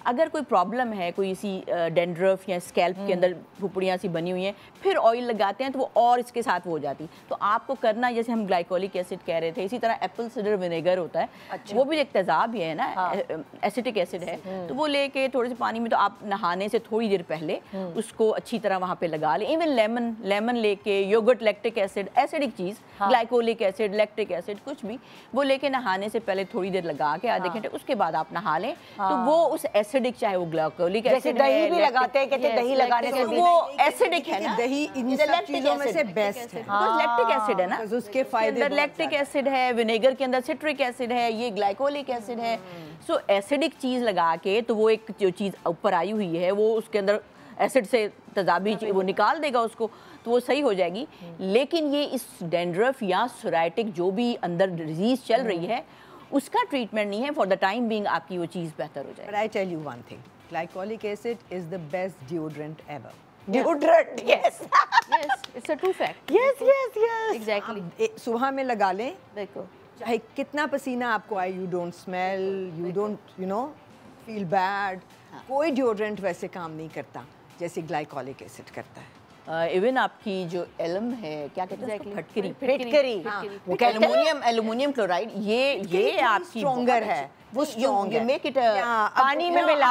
S5: अगर कोई प्रॉब्लम है, कोई इसी डैंड्रफ या स्कैल्प के अंदर फुपड़ियाँ सी बनी हुई हैं, फिर ऑयल लगाते हैं तो वो और इसके साथ वो हो जाती। तो आपको करना, जैसे हम ग्लाइकोलिक एसिड कह रहे थे, इसी तरह एप्पल साइडर विनेगर होता है, अच्छा। वो भी एक तेज़ाब ही है ना, एसिटिक एसिड है, तो वो लेके थोड़े से पानी में, तो आप नहाने से थोड़ी देर पहले उसको अच्छी तरह वहाँ पे लगा लें। इवन लेमन लेके, योगर्ट, लैक्टिक एसिड, एसिडिक चीज़, ग्लाइकोलिक एसिड, लैक्टिक एसिड, कुछ भी, वो लेके नहाने से पहले थोड़ी देर लगा के आधे घंटे, उसके बाद आप नहा लें, तो वो उस एसिडिक, चाहे वो ग्लाइकोलिक एसिड,
S2: दही भी लगाते हैं, कहते हैं दही लगाने से
S5: वो एसिडिक है ना,
S3: दही इन सब चीजों में से बेस्ट है,
S5: लैक्टिक एसिड है ना,
S3: उसके फायदे,
S5: लैक्टिक एसिड है, विनेगर के अंदर सिट्रिक एसिड है, ये ग्लाइकोलिक एसिड है। सो एसिडिक चीज लगा के तो वो एक जो चीज ऊपर आई हुई है वो उसके अंदर एसिड से तजाबी वो निकाल देगा उसको, तो वो सही हो जाएगी। लेकिन ये इस डैंड्रफ या सोराइटिक जो भी अंदर डिजीज चल रही है उसका ट्रीटमेंट नहीं है। फॉर द टाइम बीइंग आपकी वो चीज़ बेहतर हो जाए।
S3: But I tell you one thing, glycolic acid is the best deodorant ever.
S2: Deodorant, yes
S4: yes, it's a true fact.
S2: Yes yes yes,
S4: exactly.
S3: सुबह में लगा लें,
S4: देखो
S3: चाहे कितना पसीना आपको आए, you don't smell, you don't feel bad. कोई डिओड्रेंट वैसे काम नहीं करता जैसे ग्लाइकोलिक एसिड करता है।
S5: इवन आपकी जो एलम है, क्या कहते हैं,
S2: फिटकरी,
S5: एल्युमिनियम क्लोराइड, ये आपकी
S3: स्ट्रॉन्गर है, वो स्ट्रॉन्ग है।
S5: मेक इट पानी में मिला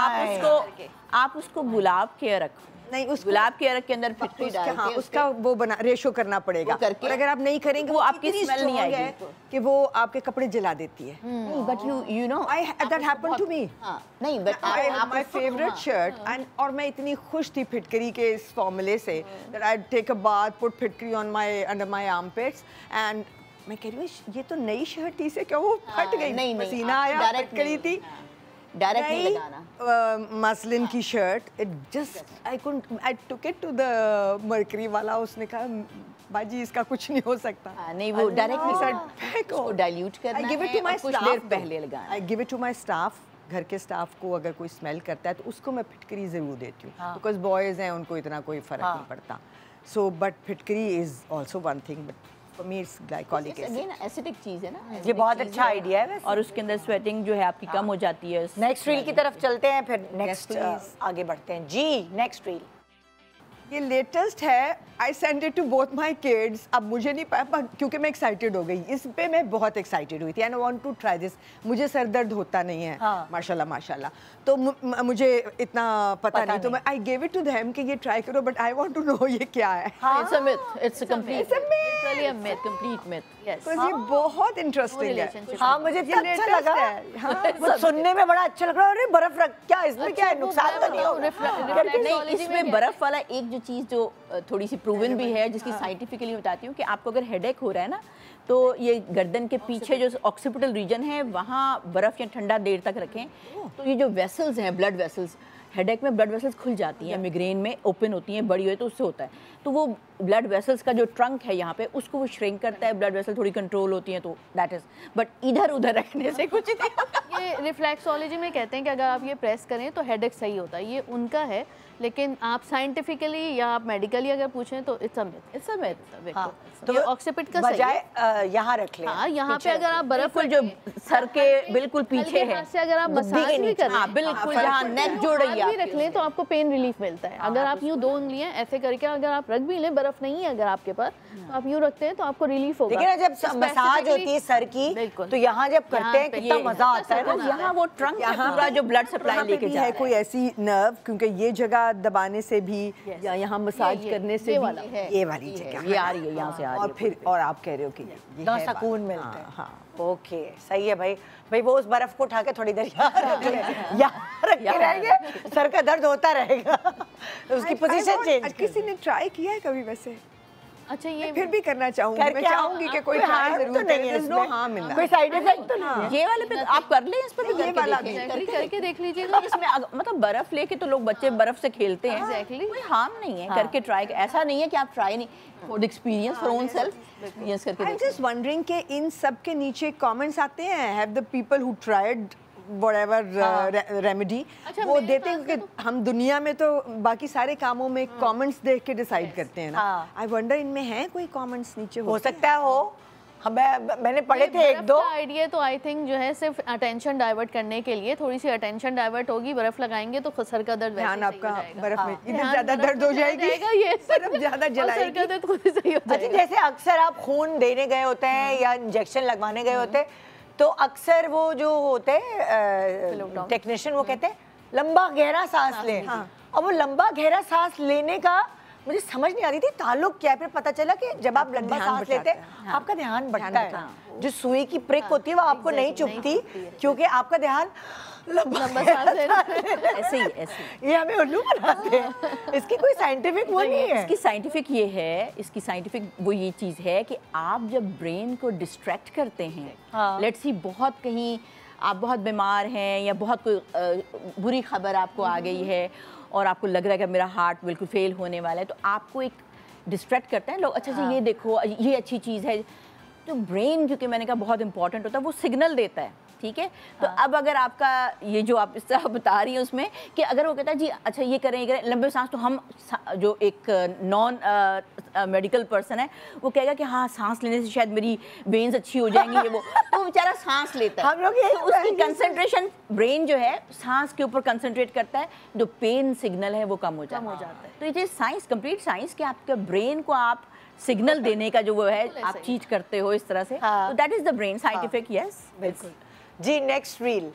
S5: आप उसको गुलाब के रखो, नहीं उस गुलाब के अरक के अंदर फिटकरी डाल के
S3: उसका वो बना रेशो करना पड़ेगा, और अगर आप नहीं करेंगे
S5: वो आपकी स्मेल नहीं आएगी
S3: कि वो आपके कपड़े जला देती है।
S5: But you know
S3: that happened to me.
S5: नहीं, but
S3: my favourite shirt, and और मैं इतनी खुश थी फिटकरी के इस फॉर्मूले से that I take a bath, put फिटकरी on my under my armpits, and मैं कह रही हूँ ये तो नई शर्ट थी से क्या वो फट गई, पसीना आया, फिटकरी थी,
S5: डायरेक्ट नहीं लगाना।
S3: मसलिन की shirt, it just I took it to the mercury वाला, उसने कहा बाजी इसका कुछ नहीं हो सकता।
S5: नहीं, वो डायरेक्ट को डाइल्यूट करना है।
S3: I give it to my
S5: staff, देर पहले लगाना।
S3: I give it to my staff, घर के स्टाफ को अगर कोई स्मेल करता है तो उसको मैं फिटकरी ज़रूर देती हूँ, बिकॉज बॉयज़ हैं उनको इतना कोई फ़र्क नहीं पड़ता। सो बट फिटकरी is also one thing, but for me it's glycolic acid।
S5: Acidic चीज़ है ना,
S2: ये बहुत अच्छा आइडिया है।
S5: और उसके अंदर स्वेटिंग जो है आपकी कम हो जाती है।
S2: नेक्स्ट रील की तरफ चलते हैं, फिर नेक्स्ट आगे बढ़ते हैं जी। नेक्स्ट रील
S3: ये लेटेस्ट है, I send it to both my kids. अब मुझे नहीं पता क्योंकि मैं एक्साइटेड हो गई, इस पे मैं बहुत एक्साइटेड हुई थी and I want to try this. मुझे सर दर्द होता नहीं है,
S2: हाँ।
S3: माशाल्लाह माशाल्लाह, तो मुझे इतना पता नहीं, तो मैं I gave it to them कि ये ट्राई करो, but I want to know ये क्या है।
S5: It's a myth. It's a complete myth. Literally a myth, complete myth. Yes.
S3: तो ये बहुत इंटरेस्टिंग है।
S2: हाँ, मुझे
S3: ये
S2: अच्छा
S3: latest
S2: लगा।
S3: है, हाँ।
S2: वो सुनने में बड़ा अच्छा लग रहा है। अरे बर्फ रख, क्या इसमें क्या है, नुकसान तो नहीं होगा?
S5: नहीं, इसमें बर्फ वाला एक जो चीज़ जो थोड़ी सी प्रूवन भी है, जिसकी साइंटिफिकली बताती हूँ कि आपको अगर हेडेक हो रहा है ना, तो ये गर्दन के पीछे जो ऑक्सीपिटल रीजन है वहाँ बर्फ या ठंडा देर तक रखें, तो ये जो वेसल्स हैं, ब्लड वेसल्स, हेडेक में ब्लड वेसल्स खुल जाती हैं, मिग्रेन में ओपन होती हैं, बड़ी हुई तो उससे होता है, तो वो ब्लड वेसल्स का जो ट्रंक है यहाँ पे उसको वो श्रिंक करता है, ब्लड वेसल थोड़ी कंट्रोल होती हैं, तो दैट इज, बट इधर उधर रखने से कुछ नहीं होता।
S4: ये रिफ्लेक्सोलॉजी में कहते हैं कि अगर आप ये प्रेस करें तो हेडेक सही होता है, ये उनका है, लेकिन आप साइंटिफिकली या आप मेडिकली अगर पूछें तो it's a myth.
S5: It's a myth.
S2: हाँ,
S4: तो ये ऑक्सीपिट का सही
S2: बजाय
S4: है।
S2: यहाँ रख लें।
S4: हाँ, यहाँ पे अगर आप बर्फ
S5: बिल्कुल जो सर के बिल्कुल पीछे है,
S4: से अगर आप मसाज भी करें,
S5: हाँ बिल्कुल, जहाँ नेक जोड़ रही
S4: भी
S5: है
S4: रख लें तो आपको पेन रिलीफ मिलता है। अगर आप यूँ 2 उंगलियां ऐसे करके अगर आप रख भी लें, बर्फ नहीं है अगर आपके पास, तो आप यूँ रखते हैं तो आपको रिलीफ होगा।
S2: देखिए ना, जब मसाज होती है सर की, तो यहाँ जब करते हैं कितना मजा आता है ना,
S5: यहाँ वो ट्रंक है पूरा जो ब्लड सप्लाई लेके जा रहा
S3: है
S5: है।
S3: कोई ऐसी नर्व, क्योंकि ये जगह दबाने से भी या यहाँ मसाज करने से
S4: ये
S3: भी
S4: वाला
S3: ये वाली जगह
S5: ये आ रही है, यहाँ से आ रही
S3: और
S5: है।
S3: फिर और आप कह रहे हो कि ये
S2: ना
S3: है बात।
S2: सुकून मिलता है।
S3: हाँ।
S2: ओके, सही है भाई। भाई वो उस बर्फ को उठा के थोड़ी देर यहाँ रख ले, यहाँ रख के रहेंगे, सर का दर्द होता रहेगा, उसकी पोजीशन चेंज।
S3: किसी ने ट्राई किया है कभी वैसे?
S4: अच्छा, ये
S3: फिर भी करना चाहूंगी, मैं चाहूंगी कि कोई ट्राई
S2: हार्म
S3: जरूर
S2: तो नहीं
S3: करे,
S2: है
S3: there's no
S2: इसमें,
S3: harm in that।
S2: कोई साइड इफेक्ट तो नहीं है।
S5: ये वाले पे आप कर लें, इस पर भी
S3: ये वाला
S5: करके
S3: भी।
S5: देखिए।
S4: करके देख लीजिएगा।
S5: इसमें मतलब बर्फ लेके तो लोग बच्चे बर्फ से खेलते हैं,
S4: Exactly।
S5: कोई हार्म नहीं है, करके ट्राई। ऐसा नहीं है कि आप ट्राई नहीं, for experience, for own self experience करके
S3: I'm
S5: देखिए।
S3: just wondering कि इन सब के नीचे कमेंट्स आते हैं, have the people who tried whatever remedy,
S4: अच्छा,
S3: वो
S4: मेरे
S3: देते हैं
S4: पास
S3: कि हम दुनिया में तो बाकी सारे कामों में कमेंट्स देख के डिसाइड करते हैं ना।
S2: हाँ।
S3: आई वंडर इनमें हैं कोई कमेंट्स नीचे
S2: हो सकता है हो, मैंने पढ़े थे एक दो।
S4: आइडिया तो आई थिंक जो है सिर्फ अटेंशन डाइवर्ट करने के लिए, थोड़ी सी अटेंशन डाइवर्ट होगी, बर्फ लगाएंगे तो सर का दर्द वैसे
S3: ध्यान
S4: सही हो
S3: आपका
S4: जाएगा।
S3: बर्फ में, इधर
S4: ध्यान
S3: ज्यादा
S4: बर्फ
S3: दर्द
S4: में
S3: हो
S4: चला
S3: जाएगी,
S4: जाएगा, ये
S3: बर्फ ज्यादा
S4: और सर का
S3: जलाएगी।
S4: दर्द खुद ही सही हो
S2: अच्छा,
S4: जाएगा।
S2: जैसे अक्सर आप खून देने गए होते हैं या इंजेक्शन लगवाने गए होते हैं, तो अक्सर वो जो होते हैं टेक्नीशियन, वो कहते हैं लंबा गहरा सांस लें, और वो लंबा गहरा सांस लेने का मुझे समझ नहीं आ रही थी ताल्लुक क्या है। फिर पता चला कि जब आप लंबा
S3: ध्यान
S2: सांस लेते
S3: बटाता
S2: हैं आपका ध्यान बढ़ता है, जो सुई की प्रिक होती है वो आपको नहीं चुभती, क्योंकि आपका ध्यान लंबा
S4: सांस लेना।
S5: ऐसे ही ऐसे ही।
S2: ये हमें उल्लू बनाते हैं। इसकी कोई साइंटिफिक वो नहीं है।
S5: इसकी साइंटिफिक ये है, इसकी साइंटिफिक वो ये चीज़ है कि आप जब ब्रेन को डिस्ट्रैक्ट करते हैं, लेट्स सी बहुत कहीं आप बहुत बीमार हैं या बहुत कोई बुरी खबर आपको आ गई है और आपको लग रहा है कि मेरा हार्ट बिल्कुल फेल होने वाला है, तो आपको एक डिस्ट्रैक्ट करते हैं लोग, अच्छा अच्छा ये देखो ये अच्छी चीज़ है, तो ब्रेन क्योंकि मैंने कहा बहुत इंपॉर्टेंट होता है, वो सिग्नल देता है, ठीक है। तो अब अगर आपका ये जो आप इस तरह बता रही हैं उसमें कि अगर वो कहता है जी अच्छा ये करें लंबे सांस, तो हम जो एक नॉन मेडिकल पर्सन है वो कहेगा कि हाँ सांस लेने से शायद मेरी वेन्स अच्छी हो जाएंगी, ये वो, तो बेचारा सांस लेता है।
S2: हम लोग ये
S5: तो उसकी कंसंट्रेशन, ब्रेन जो है सांस के ऊपर कंसंट्रेट करता है, जो पेन सिग्नल है वो कम हो जाता है। तो ये साइंस, कंप्लीट साइंस, कि आपके ब्रेन को आप सिग्नल देने का जो वो है आप चीज करते हो इस तरह से, तो that is the brain, scientific. Yes,
S2: बिल्कुल जी। Next reel.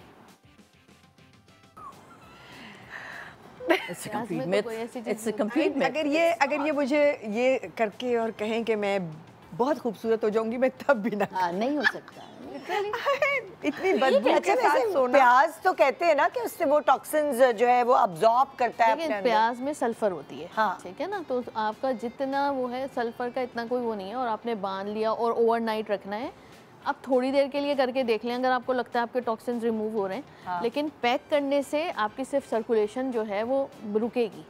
S5: It's a complete myth, it's a complete myth.
S3: अगर ये मुझे ये करके और कहें कि मैं बहुत खूबसूरत हो जाऊंगी, मैं तब भी ना
S5: नहीं हो सकता।
S3: इतनी बदबू के साथ सोना।
S2: प्याज तो कहते हैं ना कि उससे वो टॉक्सिन्स जो है वो अब्जॉर्ब करता है अपने
S4: देखिए
S2: अंदर।
S4: प्याज में सल्फर होती है,
S2: हाँ।
S4: ठीक है ना, तो आपका जितना वो है सल्फर का इतना कोई वो नहीं है, और आपने बांध लिया और ओवरनाइट रखना है। आप थोड़ी देर के लिए करके देख लें अगर आपको लगता है आपके टॉक्सिन्स रिमूव हो रहे हैं,
S2: हाँ।
S4: लेकिन पैक करने से आपकी सिर्फ सर्कुलेशन जो है वो रुकेगी,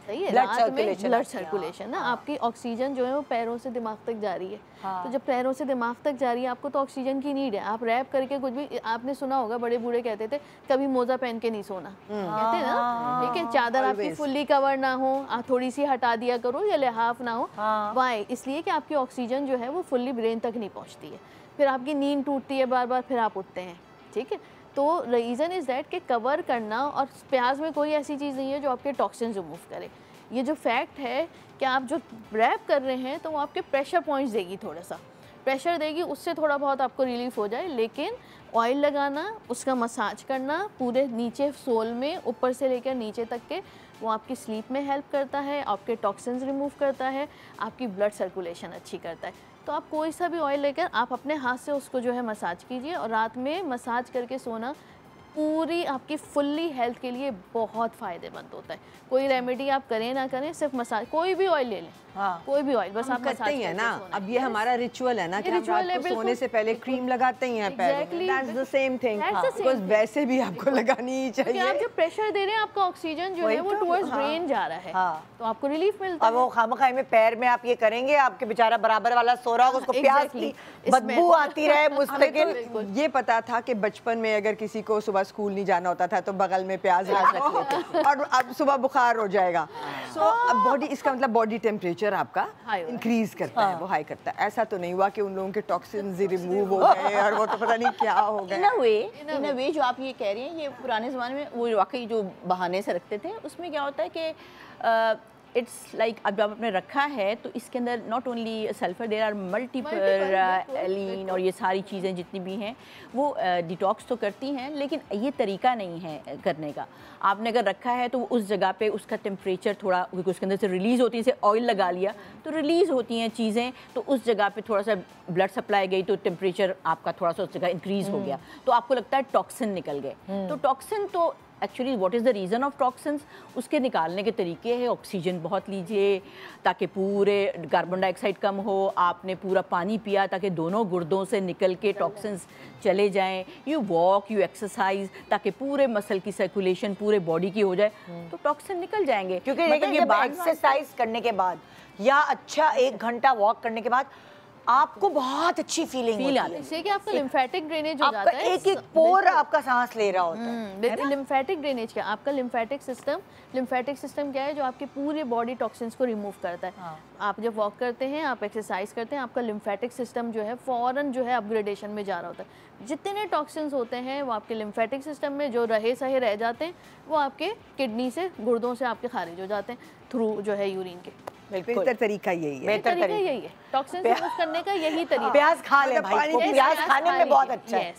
S4: सही है।
S2: Blood
S4: रात में
S2: circulation
S4: ब्लड
S2: आपकी,
S4: सर्कुलेशन ना,
S2: हाँ।
S4: आपकी ऑक्सीजन जो है वो पैरों से दिमाग तक जा रही है,
S2: हाँ।
S4: तो जब पैरों से दिमाग तक जा रही है आपको तो ऑक्सीजन की नीड है। आप रैप करके कुछ भी, आपने सुना होगा बड़े बूढ़े कहते थे कभी मोजा पहन के नहीं सोना, कहते हैं ना, ठीक है, चादर आपकी फुल्ली कवर ना हो, आप थोड़ी सी हटा दिया करो या लिहाफ ना हो। वाई, इसलिए कि आपकी ऑक्सीजन जो है वो फुल्ली ब्रेन तक नहीं पहुँचती है, फिर आपकी नींद टूटती है बार बार, फिर आप उठते हैं, ठीक है। तो रीज़न इज़ दैट कि कवर करना, और प्याज में कोई ऐसी चीज़ नहीं है जो आपके टॉक्सिन्स रिमूव करे। ये जो फैक्ट है कि आप जो रैप कर रहे हैं तो वो आपके प्रेशर पॉइंट्स देगी, थोड़ा सा प्रेशर देगी, उससे थोड़ा बहुत आपको रिलीफ हो जाए। लेकिन ऑयल लगाना, उसका मसाज करना पूरे नीचे सोल में ऊपर से लेकर नीचे तक के, वो आपकी स्लीप में हेल्प करता है, आपके टॉक्सिन्स रिमूव करता है, आपकी ब्लड सर्कुलेशन अच्छी करता है। तो आप कोई सा भी ऑयल लेकर आप अपने हाथ से उसको जो है मसाज कीजिए, और रात में मसाज करके सोना पूरी आपकी फुल्ली हेल्थ के लिए बहुत फ़ायदेमंद होता है। कोई रेमेडी आप करें ना करें, सिर्फ मसाज, कोई भी ऑयल ले लें, कोई भी ऑयल, बस आप
S3: करते ही है ना। अब ये हमारा रिचुअल है ना कि हम रात को सोने से पहले क्रीम लगाते ही हैं पैर में। That's the same thing, because वैसे भी आपको लगानी ही चाहिए।
S4: आप जो प्रेशर दे रहे हैं, आपका ऑक्सीजन जो है वो टुवर्ड्स ब्रेन जा रहा है, तो आपको रिलीफ मिलता है।
S2: अब वो खामखाई में पैर में आप ये करेंगे, आपके बेचारा बराबर वाला सो रहा होगा, उसको प्यास की बदबू आती रहे मुस्तकिल।
S3: ये पता था कि बचपन में अगर किसी को सुबह स्कूल नहीं जाना होता था तो बगल में प्याज रख लेते और अब सुबह बुखार हो जाएगा। सो अब बॉडी, इसका मतलब बॉडी टेम्परेचर आपका इंक्रीज करता है, वो हाई करता है। ऐसा तो नहीं हुआ कि उन लोगों के टॉक्सिन्स रिमूव हो गए और वो तो पता नहीं क्या हो गया।
S5: इन अ वे जो आप ये कह रही हैं, ये पुराने ज़माने में वो वाकई जो बहाने से रखते थे, उसमें क्या होता है कि इट्स लाइक अब जब आपने रखा है तो इसके अंदर not only sulphur, there are multiple allyl और ये सारी चीज़ें जितनी भी हैं वो डिटॉक्स तो करती हैं, लेकिन ये तरीका नहीं है करने का। आपने अगर रखा है तो उस जगह पे उसका टेम्परेचर थोड़ा, क्योंकि उसके अंदर से रिलीज़ होती है, जैसे ऑयल लगा लिया तो रिलीज़ होती हैं चीज़ें, तो उस जगह पे थोड़ा सा ब्लड सप्लाई गई तो टेम्परेचर आपका थोड़ा सा उस जगह इंक्रीज़ हो गया, तो आपको लगता है टॉक्सिन निकल गए। तो टॉक्सिन तो actually what is the reason of toxins, उसके निकालने के तरीके हैं। ऑक्सीजन बहुत लीजिए ताकि पूरे कार्बन डाइऑक्साइड कम हो, आपने पूरा पानी पिया ताकि दोनों गुर्दों से निकल के टॉक्सिन्स चले जाएं, यू वॉक, यू एक्सरसाइज ताकि पूरे मसल की सर्कुलेशन पूरे बॉडी की हो जाए, तो टॉक्सिन निकल जाएंगे।
S2: क्योंकि मतलब ये एक्सरसाइज करने के बाद या अच्छा 1 घंटा वॉक करने के बाद आपको बहुत अच्छी फीलिंग आती है,
S4: इससे कि आपका लिम्फेटिक ड्रेनेज हो जाता है,
S2: एक पोर आपका सांस ले रहा होता है।
S4: लिम्फेटिक ड्रेनेज क्या, आपका लिम्फेटिक सिस्टम क्या है, जो आपकी पूरी बॉडी टॉक्सिन्स को रिमूव करता है। आप जब वॉक करते हैं, आप एक्सरसाइज करते हैं, आपका लिम्फेटिक सिस्टम जो है फौरन जो है अपग्रेडेशन में जा रहा होता है। जितने टॉक्सिन्स होते हैं वो आपके लिम्फेटिक सिस्टम में जो रहे सहे रह जाते हैं, वो आपके किडनी से, गुर्दों से आपके खारिज हो जाते हैं थ्रू जो है यूरिन के।
S3: बेहतर तरीका यही है,
S2: बेहतर तरीका
S4: यही है टॉक्सिन रिमूव करने का, यही तरीका।
S2: प्याज खा ले भाई, प्याज खाने में बहुत अच्छा है,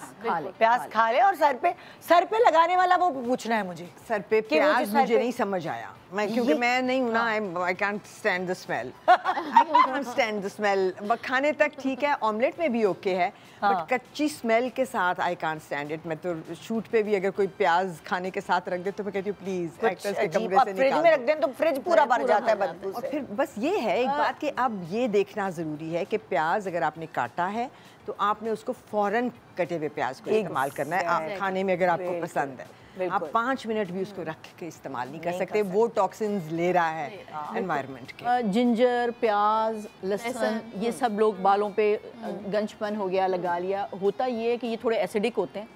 S2: प्याज खा ले। और सर पे लगाने वाला वो पूछना है मुझे,
S3: सर पे प्याज मुझे नहीं समझ आया, मैं क्योंकि मैं नहीं हूँ ना, I can't stand the smell, I can't stand the smell. खाने तक ठीक है, ऑमलेट में भी ओके है, बट कच्ची स्मेल के साथ आई कांट स्टैंड इट। मैं तो शूट पे भी अगर कोई प्याज खाने के साथ रख दे तो मैं कहती हूँ प्लीज एक्टर्स के कमरे से निकाल,
S2: फ्रिज में रख दें तो फ्रिज पूरा भर जाता है बदबू से।
S3: और फिर बस ये है एक बात कि अब ये देखना ज़रूरी है कि प्याज अगर आपने काटा है तो आपने उसको फ़ौरन कटे हुए प्याज को इस्तेमाल करना है। आप खाने में अगर आपको पसंद है, आप 5 मिनट भी उसको रख के इस्तेमाल नहीं कर सकते, वो टॉक्सिन्स ले रहा है एनवायरनमेंट के।
S5: जिंजर, प्याज, लहसुन, ये सब लोग बालों पे गंजपन हो गया लगा लिया। होता ये है कि ये थोड़े एसिडिक होते हैं,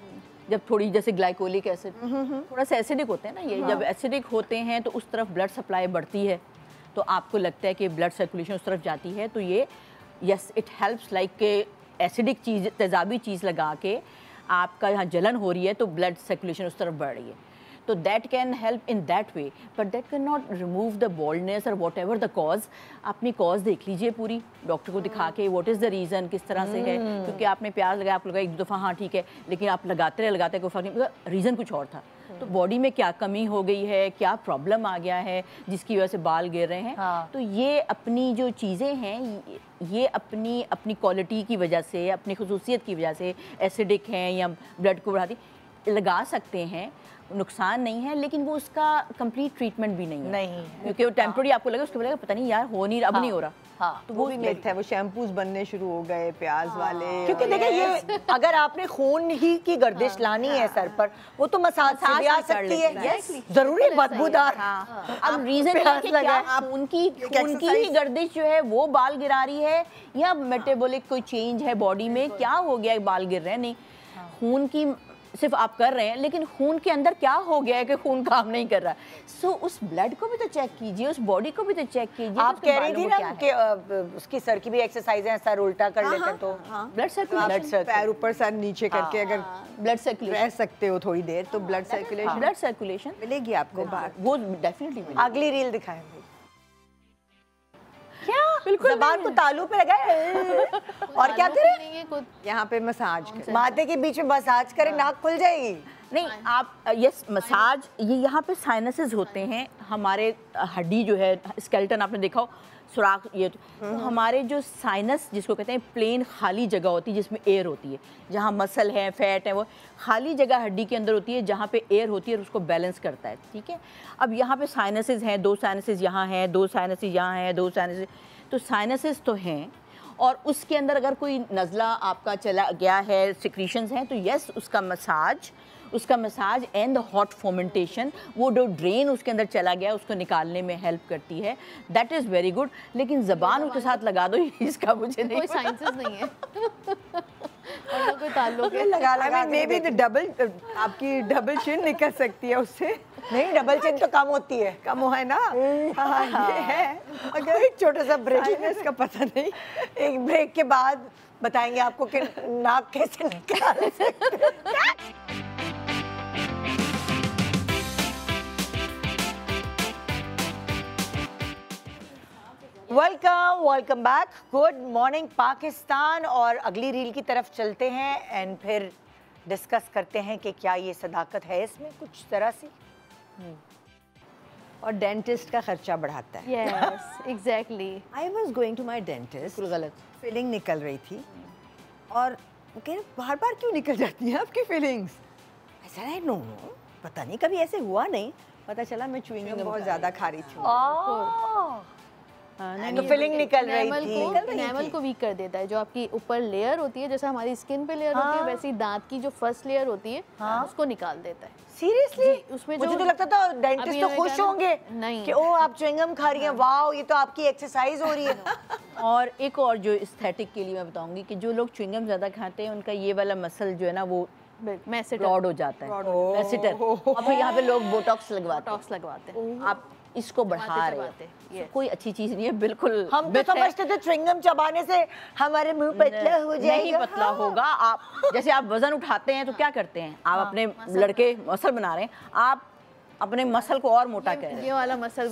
S5: जब थोड़ी जैसे ग्लाइकोलिक एसिड थोड़ा सा एसिडिक होते हैं ना ये, जब एसिडिक होते हैं तो उस तरफ ब्लड सप्लाई बढ़ती है, तो आपको लगता है कि ब्लड सर्कुलेशन उस तरफ जाती है, तो ये यस इट हेल्प्स लाइक के एसिडिक चीज़, तेज़ाबी चीज़ लगा के आपका यहाँ जलन हो रही है तो ब्लड सर्कुलेशन उस तरफ बढ़ रही है, तो that can help in that way, but that can not remove the baldness और वॉट एवर द कॉज। अपनी कॉज देख लीजिए पूरी, डॉक्टर को दिखा के व्हाट इज़ द रीज़न, किस तरह से है, क्योंकि आपने प्याज लगाया, आपको लगा 1-2 दफ़ा हाँ ठीक है, लेकिन आप लगाते कोई फर्क नहीं, रीज़न कुछ और था। तो बॉडी में क्या कमी हो गई है, क्या प्रॉब्लम आ गया है जिसकी वजह से बाल गिर रहे हैं, तो ये अपनी जो चीज़ें हैं ये अपनी क्वालिटी की वजह से, अपनी खसूसियत की वजह से एसिडिक हैं या ब्लड को बढ़ाती, लगा सकते हैं, नुकसान नहीं है, लेकिन वो उसका कंप्लीट ट्रीटमेंट भी नहीं है, क्योंकि वो टेम्पररी आपको लगा, उसके बाद पता नहीं यार हो नहीं अब नहीं हो रहा,
S3: तो वो भी मिथ है, वो शैम्पूज बनने शुरू हो गए प्याज वाले।
S2: क्योंकि देखिए ये अगर आपने खून ही की गर्दिश लानी है सर पर, वो तो मसाज से भी आ सकती है, जरूरी बदबूदार।
S5: अब रीजन है कि क्या खून की ही गर्दिश जो है वो बाल गिरा रही है, या मेटाबॉलिक कोई चेंज है बॉडी में, क्या हो गया बाल गिर रहे हैं, नहीं खून की सिर्फ आप कर रहे हैं, लेकिन खून के अंदर क्या हो गया है कि खून काम नहीं कर रहा। सो उस ब्लड को भी तो चेक कीजिए, उस बॉडी को भी तो चेक कीजिए।
S2: आप कह रही थी ना कि उसकी सर की भी एक्सरसाइज है, सर उल्टा कर लेते हैं तो
S5: ब्लड सर्कुलेशन,
S3: पैर ऊपर सर नीचे करके अगर
S5: ब्लड सर्कुलेशन
S3: रह सकते हो थोड़ी देर तो ब्लड सर्कुलेशन
S5: मिलेगी आपको बाहर, वो डेफिनेटली मिलेगी।
S2: अगली रील दिखाएं। ज़बान को तालू पे लगाए और क्या करें?
S3: यहाँ पे मसाज करें,
S2: माथे के बीच में मसाज करें, नाक खुल जाएगी।
S5: नहीं आप यस मसाज, ये यहाँ पे साइनसेस होते हैं हमारे, हड्डी जो है स्केलेटन आपने देखा हो सुराख, ये तो हमारे जो साइनस जिसको कहते हैं प्लेन खाली जगह होती है जिसमें एयर होती है, जहाँ मसल है फैट है वो खाली जगह हड्डी के अंदर होती है जहाँ पे एयर होती है और उसको बैलेंस करता है, ठीक है। अब यहाँ पे साइनसेस हैं, 2 साइनसेस यहाँ हैं, 2 साइनसेस यहाँ हैं, 2 साइनसेस, तो साइनसेस तो हैं और उसके अंदर अगर कोई नज़ला आपका चला गया है, सिक्रीशंस हैं, तो यस उसका मसाज एंड हॉट फोमेंटेशन, वो जो ड्रेन उसके अंदर चला गया उसको निकालने में हेल्प करती है, दैट इज़ वेरी गुड। लेकिन ज़बान उसके साथ लगा दो, इसका मुझे नहीं,
S4: कोई साइंसेस नहीं है और कोई ताल्लुक है।
S3: लगा मे बी डबल, आपकी डबल चिन निकल सकती है उससे।
S2: नहीं, डबल चिन तो कम होती है,
S3: कम है ना। हाँ, ये है।
S2: अगर एक छोटा सा ब्रेक
S3: है इसका पता नहीं,
S2: एक ब्रेक के बाद बताएंगे आपको कि नाक कैसे निकाल सकते हैं। Welcome back, good morning Pakistan. और अगली रील की तरफ चलते हैं एंड फिर डिस्कस करते हैं कि क्या ये सदाकत है इसमें कुछ तरह से।
S3: और डेंटिस्ट का खर्चा बढ़ाता है।
S4: Yes exactly.
S3: I was going to my dentist,
S5: गलत
S3: फीलिंग निकल रही थी और कह बार बार क्यों निकल जाती हैं आपकी फीलिंग्स? ऐसा नहीं, नो पता नहीं, कभी ऐसे हुआ नहीं, पता चला मैं च्युइंग गम बहुत ज़्यादा खा रही थी।
S2: तो फीलिंग निकल रही थी।
S4: एनामल को वीक कर देता है, जो आपकी ऊपर लेयर होती है, जैसे हमारी स्किन पे लेयर होती है, वैसे ही दांत की जो फर्स्ट लेयर होती है उसको निकाल देता है।
S2: सीरियसली?
S4: उसमें
S2: मुझे तो लगता था डेंटिस्ट तो खुश होंगे
S4: नहीं
S2: कि ओ आप च्युइंगम खा रही हैं, वाओ ये तो आपकी एक्सरसाइज हो रही है।
S5: और एक और जो एस्थेटिक के लिए मैं बताऊंगी कि जो लोग च्युइंगम ज़्यादा खाते हैं उनका ये वाला मसल जो है ना वो ब्रॉड हो जाता है, मैसेटर। और फिर यहाँ पे लोग बोटॉक्स लगवाते हैं। आप इसको बढ़ा रहे हैं, कोई अच्छी चीज नहीं है बिल्कुल।
S2: हम तो समझते थे च्युइंगम चबाने से हमारे मुंह पतला हो जाएगा।
S5: नहीं पतला होगा। आप जैसे आप वजन उठाते हैं तो क्या करते हैं, आप अपने लड़के मसल बना रहे हैं, आप अपने मसल को और मोटा कर रहे हैं,
S4: ये वाला मसल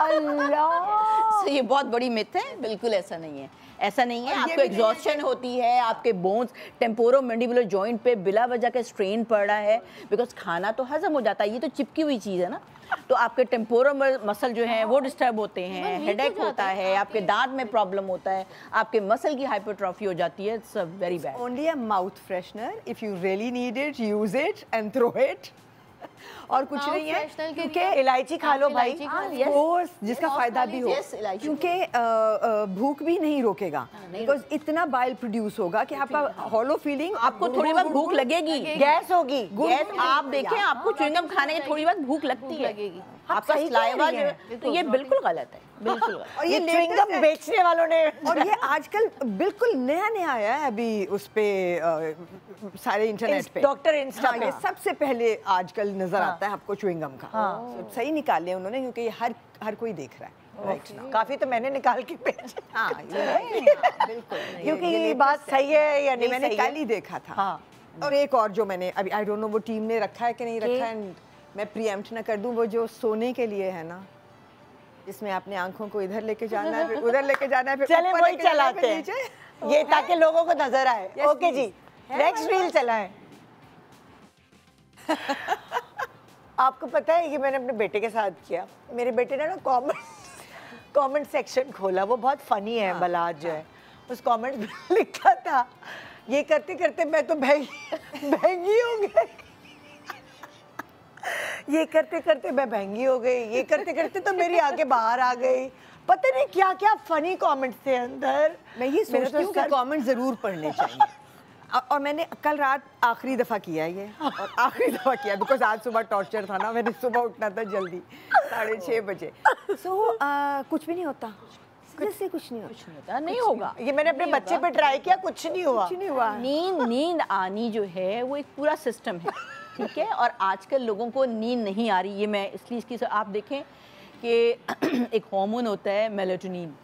S5: अल्लाह। ये बहुत बड़ी मिथ है, बिल्कुल ऐसा नहीं है, ऐसा नहीं है। आपको एग्जॉस्शन होती है, आपके बोन्स टेम्पोरोमैंडिबुलर जॉइंट पे बिला वजह का स्ट्रेन पड़ रहा है, बिकॉज खाना तो हजम हो जाता है, ये तो चिपकी हुई चीज़ है ना, तो आपके टेम्पोरल मसल जो हैं वो डिस्टर्ब होते हैं, हेडेक होता है, आपके दांत में प्रॉब्लम होता है, आपके मसल की हाइपरट्रॉफी हो जाती है। It's very bad.
S3: Only a mouth freshener, if you really need it use it and throw it. और कुछ नहीं है, क्योंकि
S2: इलायची खा लो भाई,
S3: कोर्स जिसका फायदा भी हो, क्योंकि भूख भी नहीं रोकेगा, बिकॉज इतना बाइल प्रोड्यूस होगा कि आपका हॉलो फीलिंग,
S5: आपको थोड़ी बहुत भूख लगेगी,
S2: गैस होगी,
S5: गैस आप देखें, आपको च्युइंगम खाने की थोड़ी बहुत भूख लगती है, आपका सलाइवा जो है, तो ये बिल्कुल गलत है, बिल्कुल।
S2: और ये च्युइंगम बेचने वालों ने,
S3: और ये आजकल बिल्कुल नया आया है अभी उस पे सारे इंटरनेट पे,
S2: डॉक्टर इंस्टा पे
S3: सबसे पहले आजकल नजर आता है आपको च्युइंगम का। सही निकाल लिया उन्होंने, क्योंकि हर कोई देख रहा है।
S2: काफी तो मैंने निकाल के बेचे।
S3: हाँ, बिल्कुल,
S2: क्योंकि ये बात सही है या नहीं,
S3: मैंने कल ही देखा था। और एक और जो मैंने अभी, आई डोंट नो वो टीम ने रखा है कि नहीं रखा है, मैं प्रीएम्प्ट ना कर दूं, वो जो सोने के लिए है ना, जिसमें आपने आंखों को इधर लेके जाना है, फिर उधर लेके जाना है, फिर
S2: चले वही चलाते हैं ये, ताकि लोगों को नजर आए। ओके जी, नेक्स्ट रील चलाएं। आपको पता है कि मैंने अपने बेटे के साथ किया, मेरे बेटे ने ना कमेंट सेक्शन खोला, वो बहुत फनी है बलाज जो है, उस कमेंट में लिखा था, ये करते करते मैं तो महंगी हो गई, ये करते करते मैं महंगी हो गई, ये करते करते तो मेरी आंखें बाहर आ गई, पता नहीं क्या क्या फनी कमेंट्स थे अंदर।
S3: मैं ये सोचती हूँ कि कमेंट जरूर पढ़ने चाहिए। और मैंने कल रात आखिरी दफ़ा किया ये, और आखिरी दफ़ा किया बिकॉज आज सुबह टॉर्चर था ना, मैंने सुबह उठना था जल्दी 6:30 बजे। कुछ भी नहीं होता, कुछ नहीं होता,
S5: नहीं होगा।
S2: ये मैंने अपने बच्चे पे ट्राई किया, कुछ नहीं हुआ।
S5: नींद आनी जो है वो एक पूरा सिस्टम है, ठीक है। और आजकल लोगों को नींद नहीं आ रही, ये मैं इसलिए इसकी आप देखें कि एक हार्मोन होता है मेलाटोनिन।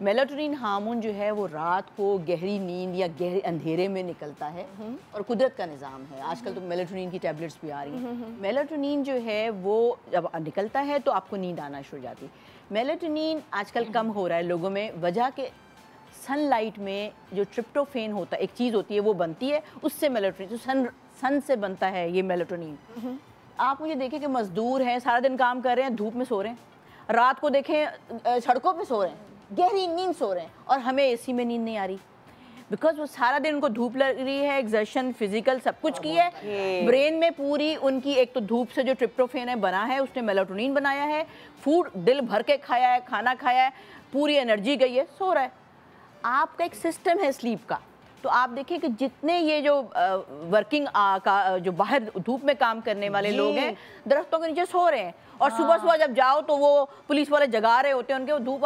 S5: मेलाटोनिन हार्मोन जो है वो रात को गहरी नींद या गहरे अंधेरे में निकलता है, और कुदरत का निज़ाम है। आजकल तो मेलाटोनिन की टैबलेट्स भी आ रही हैं। मेलाटोनिन जो है वो जब निकलता है तो आपको नींद आना शुरू हो जाती है, मेलाटोनिन आजकल कम हो रहा है लोगों में, वजह के सनलाइट में जो ट्रिप्टोफेन होता है, एक चीज़ होती है वो बनती है, उससे मेलाटोनिन, तो सन से बनता है ये मेलाटोनिन। आप मुझे देखें कि मजदूर हैं, सारा दिन काम कर रहे हैं, धूप में सो रहे हैं, रात को देखें सड़कों पे सो रहे हैं, गहरी नींद सो रहे हैं, और हमें एसी में नींद नहीं आ रही, बिकॉज वो सारा दिन उनको धूप लग रही है, एक्सर्शन, फिजिकल सब कुछ की है। ब्रेन में पूरी उनकी एक तो धूप से जो ट्रिप्टोफेन है बना है, उसने मेलाटोनिन बनाया है, फूड दिल भर के खाया है, खाना खाया है, पूरी एनर्जी गई है, सो रहा है। आपका एक सिस्टम है स्लीप का, तो आप देखिए कि जितने ये जो वर्किंग का जो बाहर धूप में काम करने वाले लोग हैं, दरख्तों के नीचे सो रहे हैं, और सुबह सुबह जब जाओ तो वो पुलिस वाले जगा रहे होते हैं उनके, वो धूप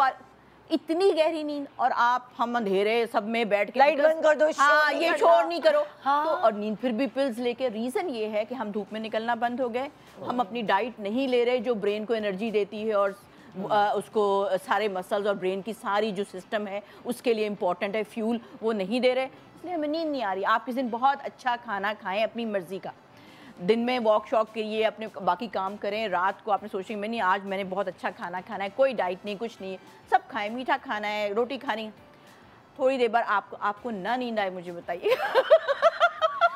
S5: इतनी गहरी नींद, और हम अंधेरे सब में बैठ के
S2: लाइट बंद कर दो,
S5: हाँ ये शोर नहीं करो, हाँ। तो और नींद फिर भी पिल्स लेके, रीज़न ये है कि हम धूप में निकलना बंद हो गए, हम अपनी डाइट नहीं ले रहे जो ब्रेन को एनर्जी देती है और उसको सारे मसल्स और ब्रेन की सारी जो सिस्टम है उसके लिए इम्पॉर्टेंट है फ्यूल, वो नहीं दे रहे, इसलिए हमें नींद नहीं आ रही। आप किसी दिन बहुत अच्छा खाना खाएं अपनी मर्जी का, दिन में वॉक शॉक करिए, अपने बाकी काम करें, रात को आपने सोचें मैं नहीं आज मैंने बहुत अच्छा खाना खाना है, कोई डाइट नहीं, कुछ नहीं, सब खाएं, मीठा खाना है, रोटी खानी, थोड़ी देर बाद आपको ना नींद आए मुझे बताइए।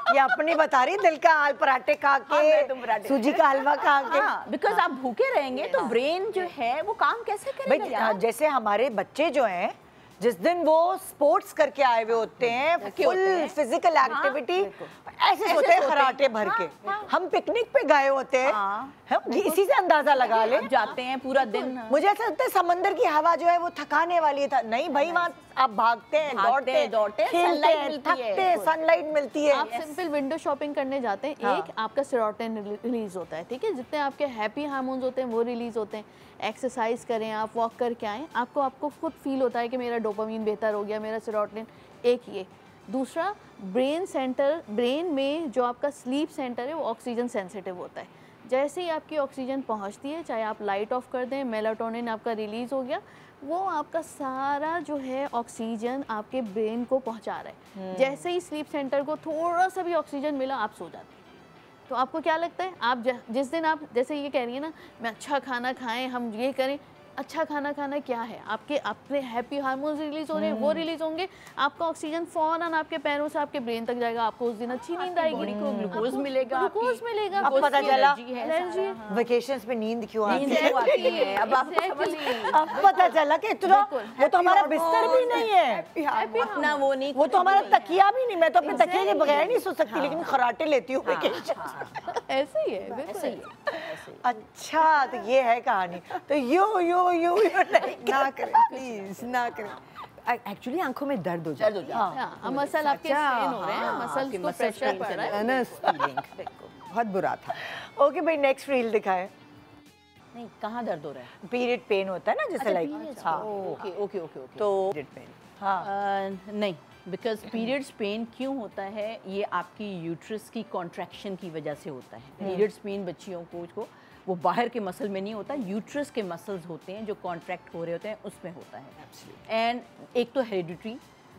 S2: ये अपनी बता रही, दिल का हाल, पराठे खा के, सूजी का हलवा खा के,
S5: बिकॉज आप भूखे रहेंगे तो ब्रेन जो है वो काम कैसे करेगा।
S2: जैसे हमारे बच्चे जो हैं, जिस दिन वो स्पोर्ट्स करके आए हुए होते हैं, फुल फिजिकल एक्टिविटी, ऐसे सोते हैं खराटे भर के, हम पिकनिक पे गए होते हैं, हम इसी से अंदाजा लगा ले
S5: जाते हैं पूरा दिन।
S2: मुझे ऐसा लगता है समंदर की हवा जो है वो थकाने वाली था, नहीं भाई, वहाँ आप भागते हैं, दौड़ते हैं, खेलते हैं, थकते हैं, सनलाइट मिलती है।
S4: आप सिंपल विंडो शॉपिंग करने जाते हैं, एक आपका सेरोटोनिन रिलीज होता है, ठीक है, जितने आपके हैप्पी हार्मोन्स होते हैं वो रिलीज होते हैं। एक्सरसाइज करें, आप वॉक करके आएँ, आपको खुद फील होता है कि मेरा डोपामिन बेहतर हो गया, मेरा सेरोटोनिन, एक ये। दूसरा, ब्रेन सेंटर, ब्रेन में जो आपका स्लीप सेंटर है वो ऑक्सीजन सेंसिटिव होता है, जैसे ही आपकी ऑक्सीजन पहुंचती है, चाहे आप लाइट ऑफ कर दें, मेलाटोनिन आपका रिलीज़ हो गया, वो आपका सारा जो है ऑक्सीजन आपके ब्रेन को पहुंचा रहा है। जैसे ही स्लीप सेंटर को थोड़ा सा भी ऑक्सीजन मिला, आप सो जाते हैं। तो आपको क्या लगता है, आप जिस दिन आप जैसे ये कह रही है ना, मैं अच्छा खाना खाएं, हम ये करें, अच्छा खाना खाना क्या है, आपके अपने हैप्पी हार्मोन्स रिलीज हो रहे हैं, वो रिलीज होंगे, आपका ऑक्सीजन फौरन आपके पैरों से आपके ब्रेन तक जाएगा, आपको उस दिन अच्छी नींद आएगी,
S5: बॉडी को ग्लूकोज मिलेगा,
S2: अब पता चला वेकेशंस में नींद क्यों आती है, अब पता चला कि वो तो हमारा बिस्तर भी नहीं है,
S5: अपना वो नहीं,
S2: वो तो हमारा तकिया भी नहीं, मैं तो अपने तकिए के बगैर नहीं सो सकती, लेकिन खराटे लेती हूँ
S4: ऐसे ही है, ऐसे ही।
S2: अच्छा, तो ये है कहानी। तो यू
S3: ना करें प्लीज, ना करें। एक्चुअली आंखों में दर्द हो जाता है,
S4: मसल आपके स्ट्रेन हो रहे हैं, मसल्स को प्रेशर पड़ रहा है,
S3: बहुत बुरा था।
S2: ओके भाई, नेक्स्ट रील दिखाएं।
S5: नहीं, कहाँ दर्द हो रहा है?
S2: पीरियड पेन होता है ना, जैसे लाइक, हाँ
S5: ओके
S2: तो
S3: पीरियड पेन,
S2: हाँ
S5: नहीं, बिकॉज पीरियड्स पेन क्यों होता है, ये आपकी यूट्रस की कॉन्ट्रैक्शन की वजह से होता है। पीरियड्स पेन बच्चियों को वो बाहर के मसल में नहीं होता, यूट्रस के मसल्स होते हैं जो कॉन्ट्रैक्ट हो रहे होते हैं, उसमें होता है। एंड एक तो हेरिडिटरी,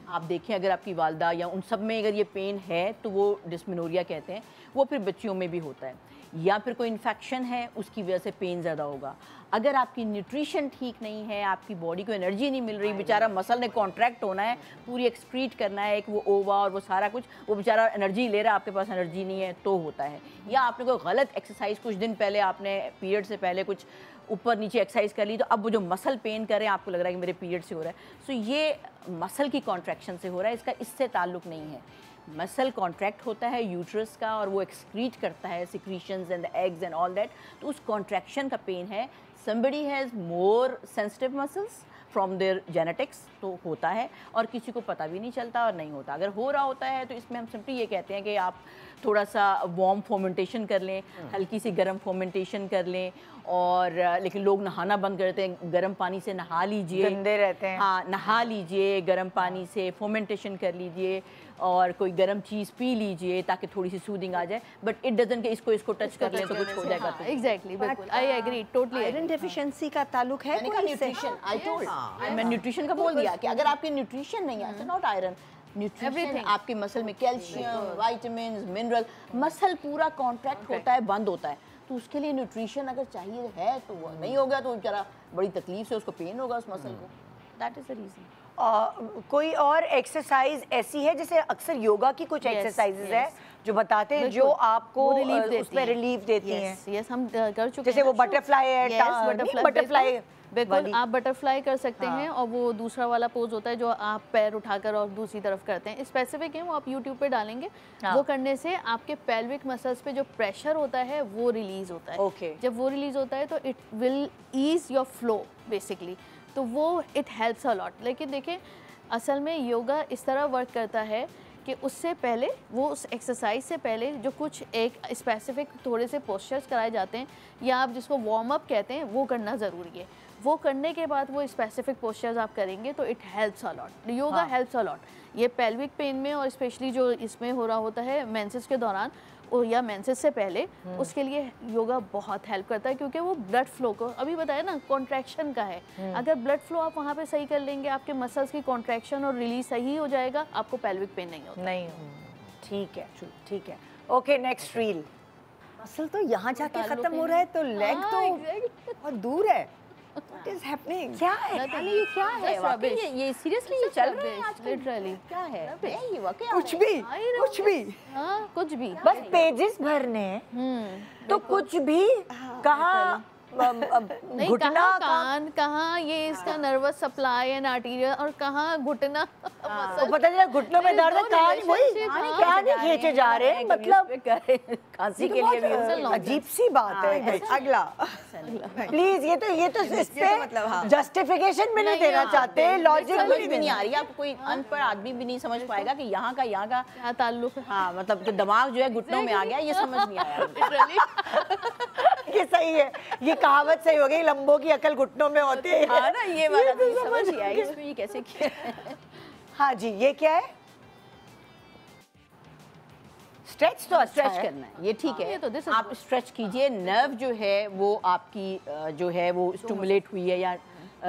S5: आप देखें अगर आपकी वालदा या उन सब में अगर ये पेन है तो वो डिस्मेनोरिया कहते हैं, वो फिर बच्चियों में भी होता है, या फिर कोई इन्फेक्शन है उसकी वजह से पेन ज़्यादा होगा। अगर आपकी न्यूट्रिशन ठीक नहीं है, आपकी बॉडी को एनर्जी नहीं मिल रही, बेचारा मसल ने कॉन्ट्रैक्ट होना है, पूरी एक्सक्रीट करना है, एक वो ओवा और वो सारा कुछ, वो बेचारा एनर्जी ले रहा है, आपके पास एनर्जी नहीं है, तो होता है। या आपने कोई गलत एक्सरसाइज कुछ दिन पहले, आपने पीरियड से पहले कुछ ऊपर नीचे एक्सरसाइज कर ली, तो अब वो जो मसल पेन कर रहे हैं, आपको लग रहा है कि मेरे पीरियड से हो रहा है, सो ये मसल की कॉन्ट्रैक्शन से हो रहा है, इसका इससे ताल्लुक़ नहीं है। मसल कॉन्ट्रैक्ट होता है यूट्रस का और वो एक्सक्रीट करता है secretions and the eggs and all that, तो उस कॉन्ट्रैक्शन का पेन है। somebody has more sensitive muscles from their genetics, तो होता है, और किसी को पता भी नहीं चलता और नहीं होता। अगर हो रहा होता है तो इसमें हम सिंपली ये कहते हैं कि आप थोड़ा सा वार्म फोमेंटेशन कर लें, हल्की सी गर्म फोमेंटेशन कर लें, और लेकिन लोग नहाना बंद करते हैं, गर्म पानी से नहा लीजिए,
S2: गंदे रहते हैं,
S5: हाँ नहा लीजिए गर्म पानी से, फोमेंटेशन कर लीजिए, और कोई गर्म चीज़ पी लीजिए ताकि थोड़ी सी सूदिंग आ जाए, बट इट डजंट कि इसको टच कर लें तो कुछ हो जाएगा। तो
S4: एग्जैक्टली, बिल्कुल, I agree totally.
S3: Iron deficiency का ताल्लुक है
S5: न्यूट्रिशन, आई टोल्ड, मैं न्यूट्रिशन का बोल दिया कि अगर आपकी न्यूट्रिशन नहीं है, नॉट आयरन, न्यूट्रिशन आपके मसल में कैल्शियम, विटामिन्स, मिनरल, मसल पूरा कॉन्ट्रैक्ट होता है, बंद होता है, तो उसके लिए न्यूट्रिशन अगर चाहिए है तो वो नहीं हो गया तो बेचारा बड़ी तकलीफ से उसको पेन होगा उस मसल को। That is the reason.
S2: कोई और एक्सरसाइज ऐसी है जैसे अक्सर योगा की कुछ एक्सरसाइजेज है जो बताते हैं जो आपको उसमें रिलीफ देती हैं?
S4: यस, हम कर चुके हैं
S2: जैसे वो बटरफ्लाई है, बटरफ्लाई
S4: बिल्कुल आप बटरफ्लाई कर सकते हैं और वो दूसरा वाला पोज होता है जो आप पैर उठाकर और दूसरी तरफ करते हैं, स्पेसिफिक है वो आप यूट्यूब पे डालेंगे। वो करने से आपके पेल्विक मसल्स पे जो प्रेशर होता है वो रिलीज होता है। जब वो रिलीज होता है तो it will ease your flow basically, तो वो इट हेल्प्स अ लॉट। लेकिन देखिए असल में योगा इस तरह वर्क करता है कि उससे पहले वो उस एक्सरसाइज से पहले जो कुछ एक स्पेसिफिक थोड़े से पोस्चर्स कराए जाते हैं या आप जिसको वार्म अप कहते हैं वो करना ज़रूरी है। वो करने के बाद वो स्पेसिफिक पोस्चर्स आप करेंगे तो it helps a lot. Yoga helps a lot. ये पेल्विक पेन में और स्पेशली जो इसमें हो रहा होता है मेंसेस के दौरान या मेंसेस से पहले, उसके लिए योगा बहुत हेल्प करता है क्योंकि वो ब्लड फ्लो को, अभी बताया ना कॉन्ट्रैक्शन का है, अगर ब्लड फ्लो आप वहाँ पे सही कर लेंगे आपके मसल्स की कॉन्ट्रैक्शन और रिलीज सही हो जाएगा, आपको पेल्विक पेन नहीं होता।
S2: नहीं, ठीक है, ठीक है। Okay, next reel.
S3: मसल तो यहाँ जाके खत्म हो रहा है तो लेग तो बहुत दूर है। What is happening?
S2: क्या है?
S5: ये क्या है? वाकई ये सीरियसली ये चल रहा है आजकल?
S4: लिटरली
S5: क्या है? ये वाकई
S3: कुछ भी, कुछ भी।
S4: हाँ कुछ भी,
S2: बस पेजेस भरने तो कुछ भी कहाँ
S4: नहीं,
S2: घुटना
S4: कहाँ कान, कहाँ ये इसका नर्वस सप्लाई एंड आर्टीरियल और कहाँ घुटना।
S2: तो पता चला घुटनों में दर्द है, कान वही कान ही खींचे जा रहे हैं, मतलब
S5: खांसी के लिए भी
S2: अजीब सी बात है। अगला प्लीज, ये तो इस पे मतलब जस्टिफिकेशन भी नहीं देना चाहते, लॉजिक
S5: भी नहीं आ रही। आपको कोई अनपढ़ आदमी भी नहीं समझ पाएगा कि यहाँ का
S4: क्या ताल्लुक है।
S5: हाँ मतलब कि दिमाग जो है घुटनों में आ गया, ये समझ नहीं आया।
S2: ये सही है, ये कहावत सही हो गई, लंबों की अकल घुटनों में होती है।
S5: हाँ ना, ये वाला तो समझ नहीं आया इसमें ये कैसे किया।
S2: हाँ जी, ये क्या है? स्ट्रेच तो
S5: स्ट्रेच करना है, ये ठीक है।
S4: तो
S5: आप स्ट्रेच कीजिए, नर्व जो है वो आपकी जो है वो स्टिमुलेट हुई है या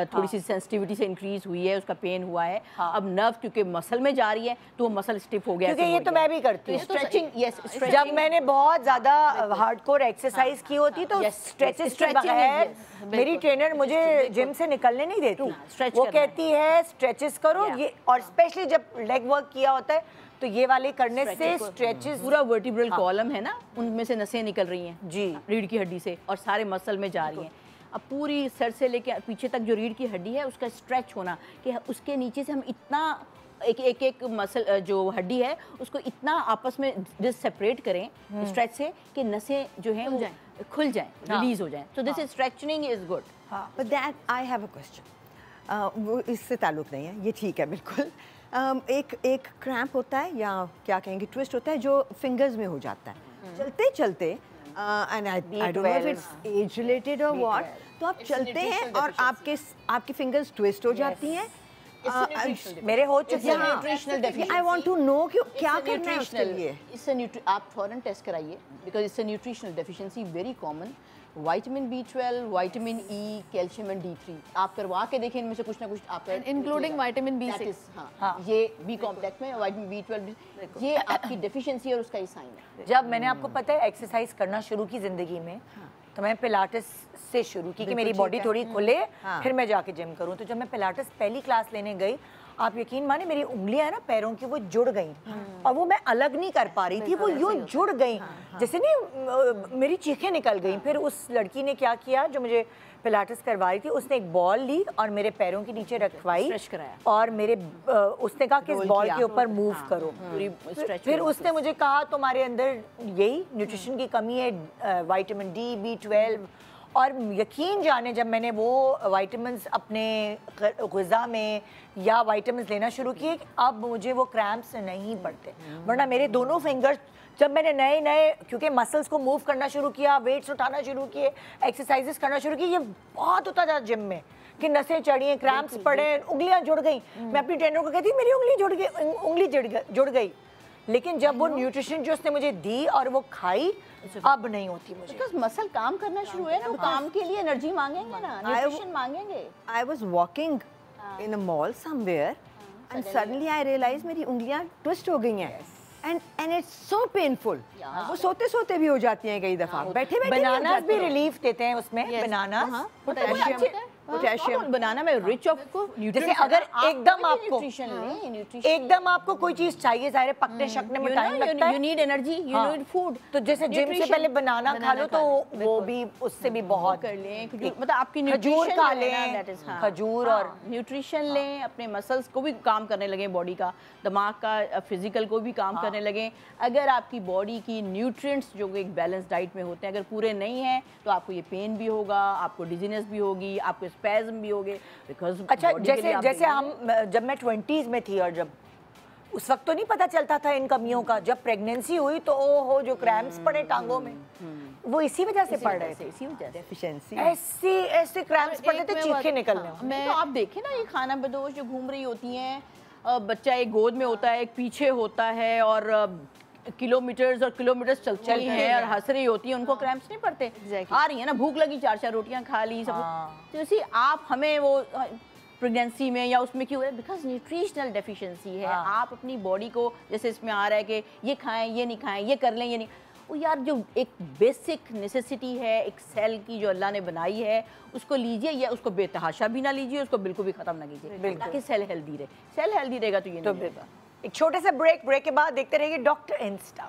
S5: थोड़ी सी सेंसिटिविटी से इंक्रीज हुई है, उसका पेन हुआ है। अब नर्व क्योंकि मसल में जा रही है तो वो मसल स्टिफ हो गया।
S2: क्योंकि ये तो मैं भी करती हूँ
S5: स्ट्रेचिंग। यस,
S2: जब मैंने बहुत ज्यादा हार्डकोर एक्सरसाइज की होती तो स्ट्रेचेस के बगैर मेरी ट्रेनर मुझे जिम से निकलने नहीं देती। वो कहती है स्ट्रेचेस करो ये, और स्पेशली जब लेग वर्क किया होता है तो ये वाले करने से स्ट्रेचेस,
S5: पूरा वर्टिब्रल कॉलम है ना, उनमें से नसें निकल रही हैं
S2: जी
S5: रीढ़ की हड्डी से और सारे मसल में जा रही हैं। अब पूरी सर से लेके पीछे तक जो रीढ़ की हड्डी है उसका स्ट्रेच होना, कि उसके नीचे से हम इतना एक मसल जो हड्डी है उसको इतना आपस में सेपरेट करें स्ट्रेच से कि नसें जो हैं वो खुल जाएं, रिलीज हो जाएं। तो this is stretching is good.
S3: But that I have a question, वो इससे ताल्लुक नहीं है, ये ठीक है बिल्कुल। एक क्रैम्प होता है या क्या कहेंगे ट्विस्ट होता है जो फिंगर्स में हो जाता है चलते चलते, and I don't know if it's age related और व्हाट, तो आप चलते हैं और आपकी फिंगर्स ट्विस्ट हो जाती हैं।
S2: मेरे हो चुके हैं।
S5: Nutritional deficiency.
S3: I want to know कि क्या करना है उसके लिए।
S5: इससे आप फौरन टेस्ट कराइए बिकॉज इससे nutritional deficiency very common. Vitamin B12, vitamin E, calcium and D3 आप करवा के देखें, इनमें से कुछ ना कुछ आपका
S4: इंक्लूडिंग विटामिन B6।
S5: हाँ, ये B कॉम्प्लेक्स में विटामिन B12 ये आपकी डेफिशिएंसी और उसका ही साइन है।
S2: जब मैंने आपको पता है एक्सरसाइज करना शुरू की जिंदगी में, तो मैं पिलाटेस से शुरू की कि मेरी बॉडी थोड़ी खुले, फिर मैं जाके जिम करूं। तो जब मैं पिलाटेस पहली क्लास लेने गई, आप यकीन माने मेरी उंगलियां है ना पैरों की वो जुड़ गई और वो मैं अलग नहीं कर पा रही थी, वो यूं जुड़ गई जैसे नहीं मेरी चीखें निकल गई। फिर उस लड़की ने क्या किया जो मुझे पिलाटेस करवा रही थी, उसने एक बॉल ली और मेरे पैरों के नीचे रखवाई और मेरे उसने कहा कि इस बॉल के ऊपर मूव करो। फिर उसने मुझे कहा तुम्हारे अंदर यही न्यूट्रिशन की कमी है, विटामिन D, B12। और यकीन जाने जब मैंने वो विटामिन्स अपने ग़िज़ा में या विटामिन्स लेना शुरू किए, अब मुझे वो क्रैम्प्स नहीं पड़ते। वरना मेरे दोनों फिंगर्स जब मैंने नए क्योंकि मसल्स को मूव करना शुरू किया, वेट्स उठाना शुरू किए, एक्सरसाइजेस करना शुरू किए, ये बहुत होता था जिम में कि नसें चढ़ी, क्रैम्प्स पड़े, उंगलियां जुड़ गई। मैं अपनी ट्रेनर को कहती मेरी उंगली जुड़ गई। लेकिन जब वो न्यूट्रिशन जो उसने मुझे दी और वो खाई, अब नहीं होती मुझे।
S5: बिकॉज़ मसल काम करना शुरू है तो काम के लिए एनर्जी मांगेंगे ना, न्यूट्रिशन मांगेंगे।
S3: I was walking in a mall somewhere and suddenly I realise मेरी उंगलियां ट्विस्ट हो गई हैं एंड इट्स सो पेनफुल। वो सोते सोते भी हो जाती हैं कई दफा, बैठे बैठे
S2: बनाना भी रिलीफ देते हैं उसमें, बनाना
S3: पोटेशियम
S5: बनाना में रिच ऑफ
S2: जैसे अगर एकदम आपको कोई चीज चाहिए, जाहिर है पकने शकने में टाइम लगता है,
S5: you need energy, you need food,
S2: तो जैसे जिम से पहले बनाना खा लो तो वो भी उससे भी बहुत
S5: कर लें, मतलब आपकी
S2: खजूर खा लें,
S5: खजूर और न्यूट्रिशन लें, अपने मसल्स को भी काम करने लगे, बॉडी का, दिमाग का, फिजिकल को भी काम करने लगे। अगर आपकी बॉडी की न्यूट्रिएंट्स जो एक बैलेंस डाइट में होते हैं अगर पूरे नहीं हैं तो आपको ये पेन भी होगा, आपको डिजीनेस भी होगी, आपको स्पैज़म भी होगे, बिकॉज
S2: अच्छा जैसे हम जब मैं 20s में थी और जब उस वक्त तो नहीं पता चलता था इन कमियों का, जब प्रेगनेंसी हुई तो ओहो जो क्रैम्प्स पड़े टांगों में वो इसी वजह से पड़ रहे थे,
S5: इसी वजह से
S3: एफिशिएंसी,
S2: ऐसे क्रैम्प्स पड़े थे चीखे निकलने।
S5: मैं तो आप देखें ना ये खाना बदोश जो घूम रही होती हैं, बच्चा एक गोद में होता है एक पीछे होता है और किलोमीटर्स और किलोमीटर्स चलती हैं और हंस रही होती हैं, उनको क्रैम्प्स नहीं पड़ते। आ रही है ना, भूख लगी, 4 रोटियां खा ली सब, तो इसी आप हमें वो प्रेगनेंसी में या उसमें क्यों है, बिकॉज न्यूट्रिशनल डेफिशिएंसी है। आप अपनी बॉडी को जैसे इसमें आ रहा है कि ये खाएं ये नहीं खाएं, ये कर लें ये नहीं, वो यार जो एक बेसिक नेसेसिटी है एक सेल की जो अल्लाह ने बनाई है उसको लीजिए, या उसको बेतहाशा भी ना लीजिए, उसको बिल्कुल भी ख़त्म ना कीजिए ताकि सेल हेल्दी रहे। सेल हेल्दी रहेगा तो ये नहीं रहेगा।
S2: एक छोटे से ब्रेक के बाद देखते रहिए doctor Insta.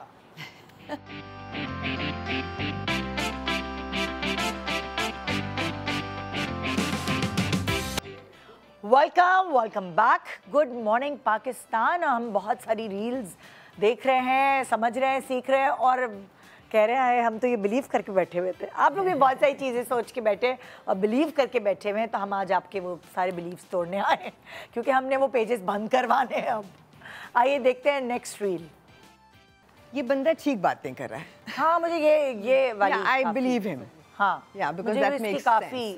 S2: Welcome back. Good morning Pakistan. हम बहुत सारी रील्स देख रहे हैं, समझ रहे हैं, सीख रहे हैं और कह रहे हैं हम तो ये बिलीव करके बैठे हुए थे। आप लोग भी बहुत सारी चीज़ें सोच के बैठे और बिलीव करके बैठे हुए हैं, तो हम आज आपके वो सारे बिलीव्स तोड़ने आए हैं क्योंकि हमने वो पेजेस बंद करवाने हैं। अब आइए देखते हैं नेक्स्ट रील।
S3: ये बंदा ठीक बातें कर रहा है।
S2: हाँ, मुझे ये वाली
S3: आई बिलीव हिम।
S2: हाँ,
S3: बिकॉज़ दैट मेक्स
S2: काफ़ी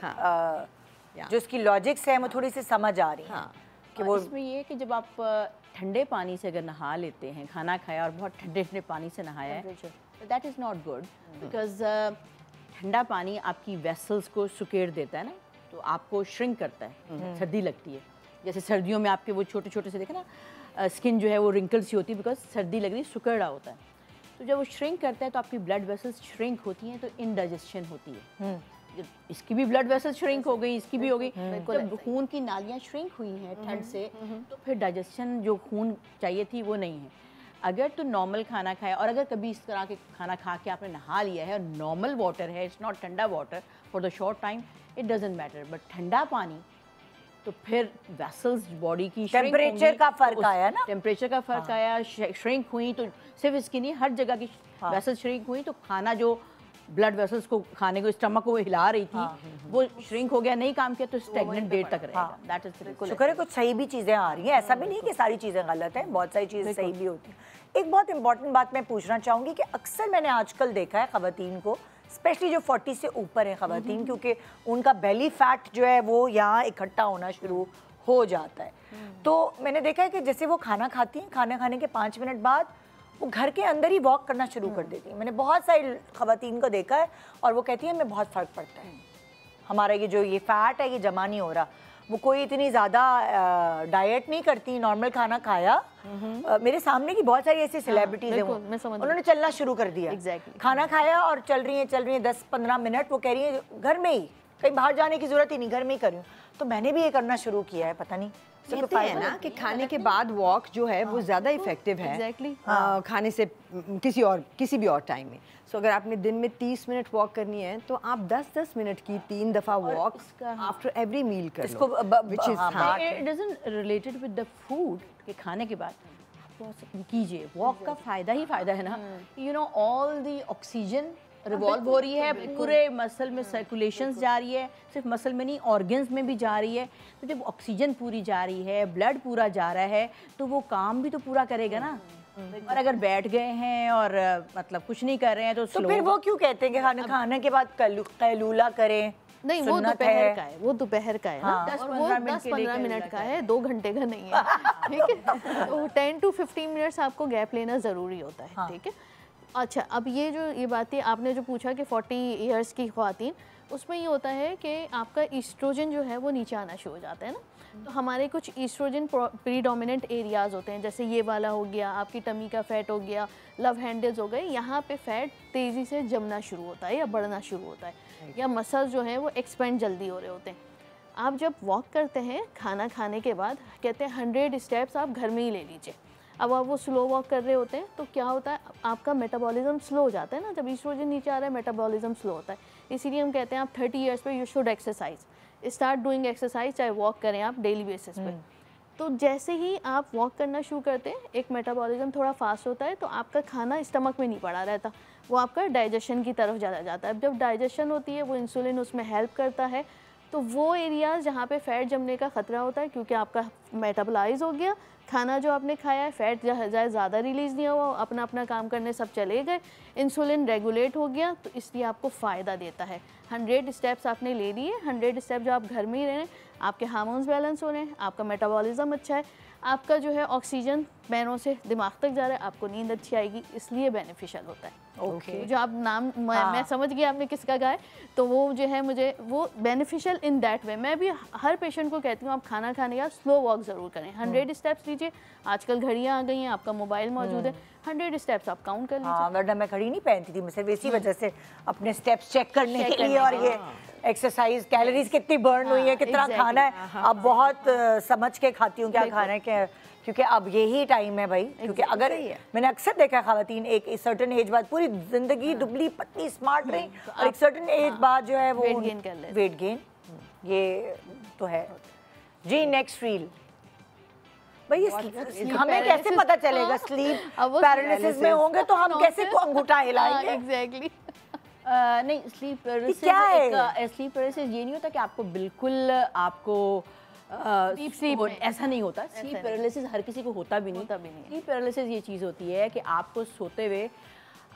S2: जो इसकी लॉजिक्स है वो थोड़ी सी समझ आ रही है
S5: कि वो इसमें ये है कि जब आप ठंडे पानी से अगर नहा लेते हैं, खाना खाया और बहुत ठंडे ठंडे पानी से नहाया है, that is not good, because ठंडा पानी आपकी वेसल्स को सुकेड़ देता है ना, तो आपको श्रिंक करता है, सर्दी लगती है। जैसे सर्दियों में आपके वो छोटे छोटे से देखे ना स्किन जो है वो रिंकल सी होती है, बिकॉज सर्दी लग रही, सुकड़ रहा होता है। तो जब वो श्रिंक करता है तो आपकी ब्लड वेसल्स श्रिंक होती हैं, तो इनडाइजेशन होती है। इसकी भी ब्लड वेसल्स श्रिंक हो गई, इसकी भी हो गई। जब खून की नालियाँ श्रिंक हुई हैं ठंड से, तो फिर डाइजेशन जो खून चाहिए थी वो नहीं है। अगर तो नॉर्मल खाना खाया और अगर कभी इस तरह के खाना खा के आपने नहा लिया है और नॉर्मल वाटर है, इट्स नॉट ठंडा water for the short time, it doesn't matter, but ठंडा पानी तो फिर वेसल्स बॉडी की
S2: टेम्परेचर का फर्क आया ना,
S5: टेम्परेचर का फर्क आया, श्रिंक हुई, तो सिर्फ इसकी नहीं हर जगह की वेसल्स श्रिंक हुई, तो खाना जो ब्लड वेसल्स को खाने को स्टमक को हिला रही थी वो श्रिंक हो गया, नहीं काम किया, तो स्टैग्नेंट देर तक रहेगा। दैट इज
S2: शुक्र है कुछ सही भी चीज़ें आ रही हैं, ऐसा भी नहीं कि सारी चीज़ें गलत हैं, बहुत सारी चीज़ें सही भी होती हैं। एक बहुत इंपॉर्टेंट बात मैं पूछना चाहूँगी कि अक्सर मैंने आजकल देखा है ख़वातीन को, स्पेशली जो 40 से ऊपर हैं ख़वातीन, क्योंकि उनका बेली फैट जो है वो यहाँ इकट्ठा होना शुरू हो जाता है, तो मैंने देखा है कि जैसे वो खाना खाती हैं, खाना खाने के 5 मिनट बाद वो घर के अंदर ही वॉक करना शुरू कर देती है। मैंने बहुत सारी ख़वातीन को देखा है और वो कहती है हमें बहुत फ़र्क पड़ता है, हमारा ये फ़ैट है ये जमा नहीं हो रहा। वो कोई इतनी ज़्यादा डाइट नहीं करती, नॉर्मल खाना खाया। मेरे सामने की बहुत सारी ऐसी सेलिब्रिटीज़ हैं, उन्होंने चलना शुरू कर दिया, खाना खाया और चल रही हैं 10-15 मिनट, वो कह रही है घर में ही, कहीं बाहर जाने की ज़रूरत ही नहीं, घर में ही कर रही हूँ। तो मैंने भी ये करना शुरू किया है, पता नहीं
S3: कहते हैं ना कि खाने के बाद वॉक जो है वो ज़्यादा इफेक्टिव है खाने से किसी भी और टाइम में। सो अगर आपने दिन में 30 मिनट वॉक करनी है तो आप 10-10 मिनट की 3 दफ़ा वॉक आफ्टर एवरी मील कर लो, which is
S5: it doesn't related with the food के खाने के बाद कीजिए वॉक का फ़ायदा ही फ़ायदा है ना। You know all the oxygen revolve हो रही है, पूरे मसल में सर्कुलेशंस जा रही है, सिर्फ मसल में नहीं ऑर्गन्स में भी जा रही है, तो जब ऑक्सीजन पूरी जा रही है, ब्लड पूरा जा रहा है, तो वो काम भी तो पूरा करेगा ना। और अगर बैठ गए हैं और मतलब कुछ नहीं कर रहे हैं तो
S2: फिर वो क्यों कहते हैं कि खाने के बाद कैलूला करें?
S4: नहीं, वो दोपहर का है, वो दोपहर का है ना, 10-15 मिनट का है, 2 घंटे का नहीं है, ठीक है। तो 10 to 15 मिनट्स आपको गैप लेना ज़रूरी होता है, ठीक है। अच्छा, अब ये बातें आपने जो पूछा कि 40 इयर्स की ख़वातीन, उसमें ये होता है कि आपका ईस्ट्रोजन जो है वो नीचे आना शुरू हो जाता है ना, तो हमारे कुछ ईस्ट्रोजन प्रीडोमिनेंट एरियाज होते हैं, जैसे ये वाला हो गया, आपकी टमी का फैट हो गया, लव हैंडल्स हो गए, यहाँ पे फैट तेज़ी से जमना शुरू होता है या बढ़ना शुरू होता है, या मसल्स जो हैं वो एक्सपेंड जल्दी हो रहे होते हैं। आप जब वॉक करते हैं खाना खाने के बाद, कहते हैं 100 स्टेप्स आप घर में ही ले लीजिए। अब आप वो स्लो वॉक कर रहे होते हैं तो क्या होता है, आपका मेटाबॉलिज्म स्लो हो जाता है ना, जब ईस्ट्रोजन नीचे आ रहा है मेटाबॉलिज्म स्लो होता है। इसीलिए हम कहते हैं आप 30 ईयर्स पे you should exercise, start doing exercise, चाहे वॉक करें आप डेली बेसिस पे। तो जैसे ही आप वॉक करना शुरू करते हैं, एक मेटाबॉलिज्म थोड़ा फास्ट होता है, तो आपका खाना स्टमक में नहीं पड़ा रहता, वो आपका डाइजेशन की तरफ ज़्यादा जाता है। अब जब डाइजेशन होती है, वो इंसुलिन उसमें हेल्प करता है, तो वो एरियाज़ जहाँ पे फैट जमने का ख़तरा होता है, क्योंकि आपका मेटाबोलाइज हो गया, खाना जो आपने खाया है, फैट ज़्यादा रिलीज़ नहीं हुआ, अपना अपना काम करने सब चले गए, इंसुलिन रेगुलेट हो गया, तो इसलिए आपको फ़ायदा देता है। 100 स्टेप्स आपने ले लिए, 100 स्टेप जो आप घर में ही रहे हैं, आपके हार्मोन्स बैलेंस हो रहे हैं, आपका मेटाबॉलिज्म अच्छा है, आपका जो है ऑक्सीजन पैरों से दिमाग तक जा रहा है, आपको नींद अच्छी आएगी, इसलिए बेनिफिशियल होता है।
S2: ओके
S4: जो आप नाम मैं समझ गई आपने किसका कहा है, तो वो जो है मुझे वो बेनिफिशियल इन दैट वे। मैं भी हर पेशेंट को कहती हूँ आप खाना खाने का स्लो वॉक ज़रूर करें, 100 स्टेप्स लीजिए, आजकल घड़ियाँ आ गई हैं, आपका मोबाइल मौजूद है, 100 स्टेप्स आप काउंट कर लीजिए।
S2: हाँ, वरना मैं घड़ी नहीं पहनती थी, मैं सिर्फ इसी वजह से अपने स्टेप्स चेक करने के लिए, और ये एक्सरसाइज, कैलोरीज कितनी बर्न हुई है, कितना खाना है, अब बहुत समझ के खाती हूँ क्या खाना है, क्योंकि अब यही टाइम है भाई, क्योंकि अगर मैंने अक्सर देखा है खवातीन एक सर्टेन एज बाद पूरी जिंदगी दुबली पतली स्मार्ट रही, और एक सर्टेन एज बाद जो है वो वेट गेन, ये तो है जी। नेक्स्ट रील भाई, हमें कैसे पता चलेगा स्लीप पैरालिसिस में होंगे तो हम कैसे अंगूठा हिलाएंगे?
S5: एग्जैक्टली नहीं, स्लीप पैरालिसिस क्या है? स्लीप पैरालिसिस ये नहीं होता कि आपको बिल्कुल आपको स्लीप ऐसा नहीं होता। स्लीप पैरालिसिस हर किसी को होता भी नहीं। स्लीप पैरालिसिस ये चीज़ होती है कि आपको सोते हुए,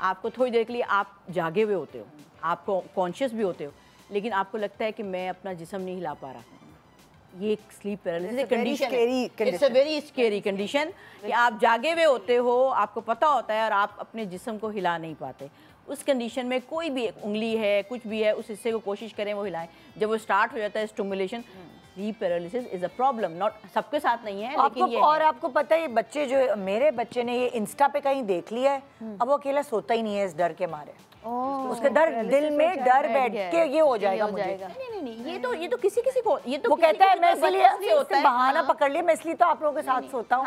S5: आपको थोड़ी देर के लिए आप जागे हुए होते हो, आपको कॉन्शियस भी होते हो, लेकिन आपको लगता है कि मैं अपना जिस्म नहीं हिला पा रहा। ये एक स्लीप पैरालिसिस कंडीशन है, it's a very scary condition कि आप जागे हुए होते हो, आपको पता होता है और आप अपने जिस्म को हिला नहीं पाते। उस कंडीशन में कोई भी एक उंगली है, कुछ भी है, उस हिस्से को कोशिश करें वो हिलाएं। जब वो स्टार्ट हो जाता है stimulation, sleep paralysis is a problem, not सबके साथ नहीं है, लेकिन ये
S2: और आपको पता है बच्चे जो, मेरे बच्चे ने ये इंस्टा पे कहीं देख लिया है, अब वो अकेला सोता ही नहीं है इस डर के मारे, उसके दिल में डर बैठ के ये हो जाएगा मुझे।
S5: नहीं, ये तो किसी को, ये तो
S2: वो कहता है मैं इसलिए बहाना पकड़ लिया, मैं इसलिए तो आप लोगों के साथ सोता हूँ।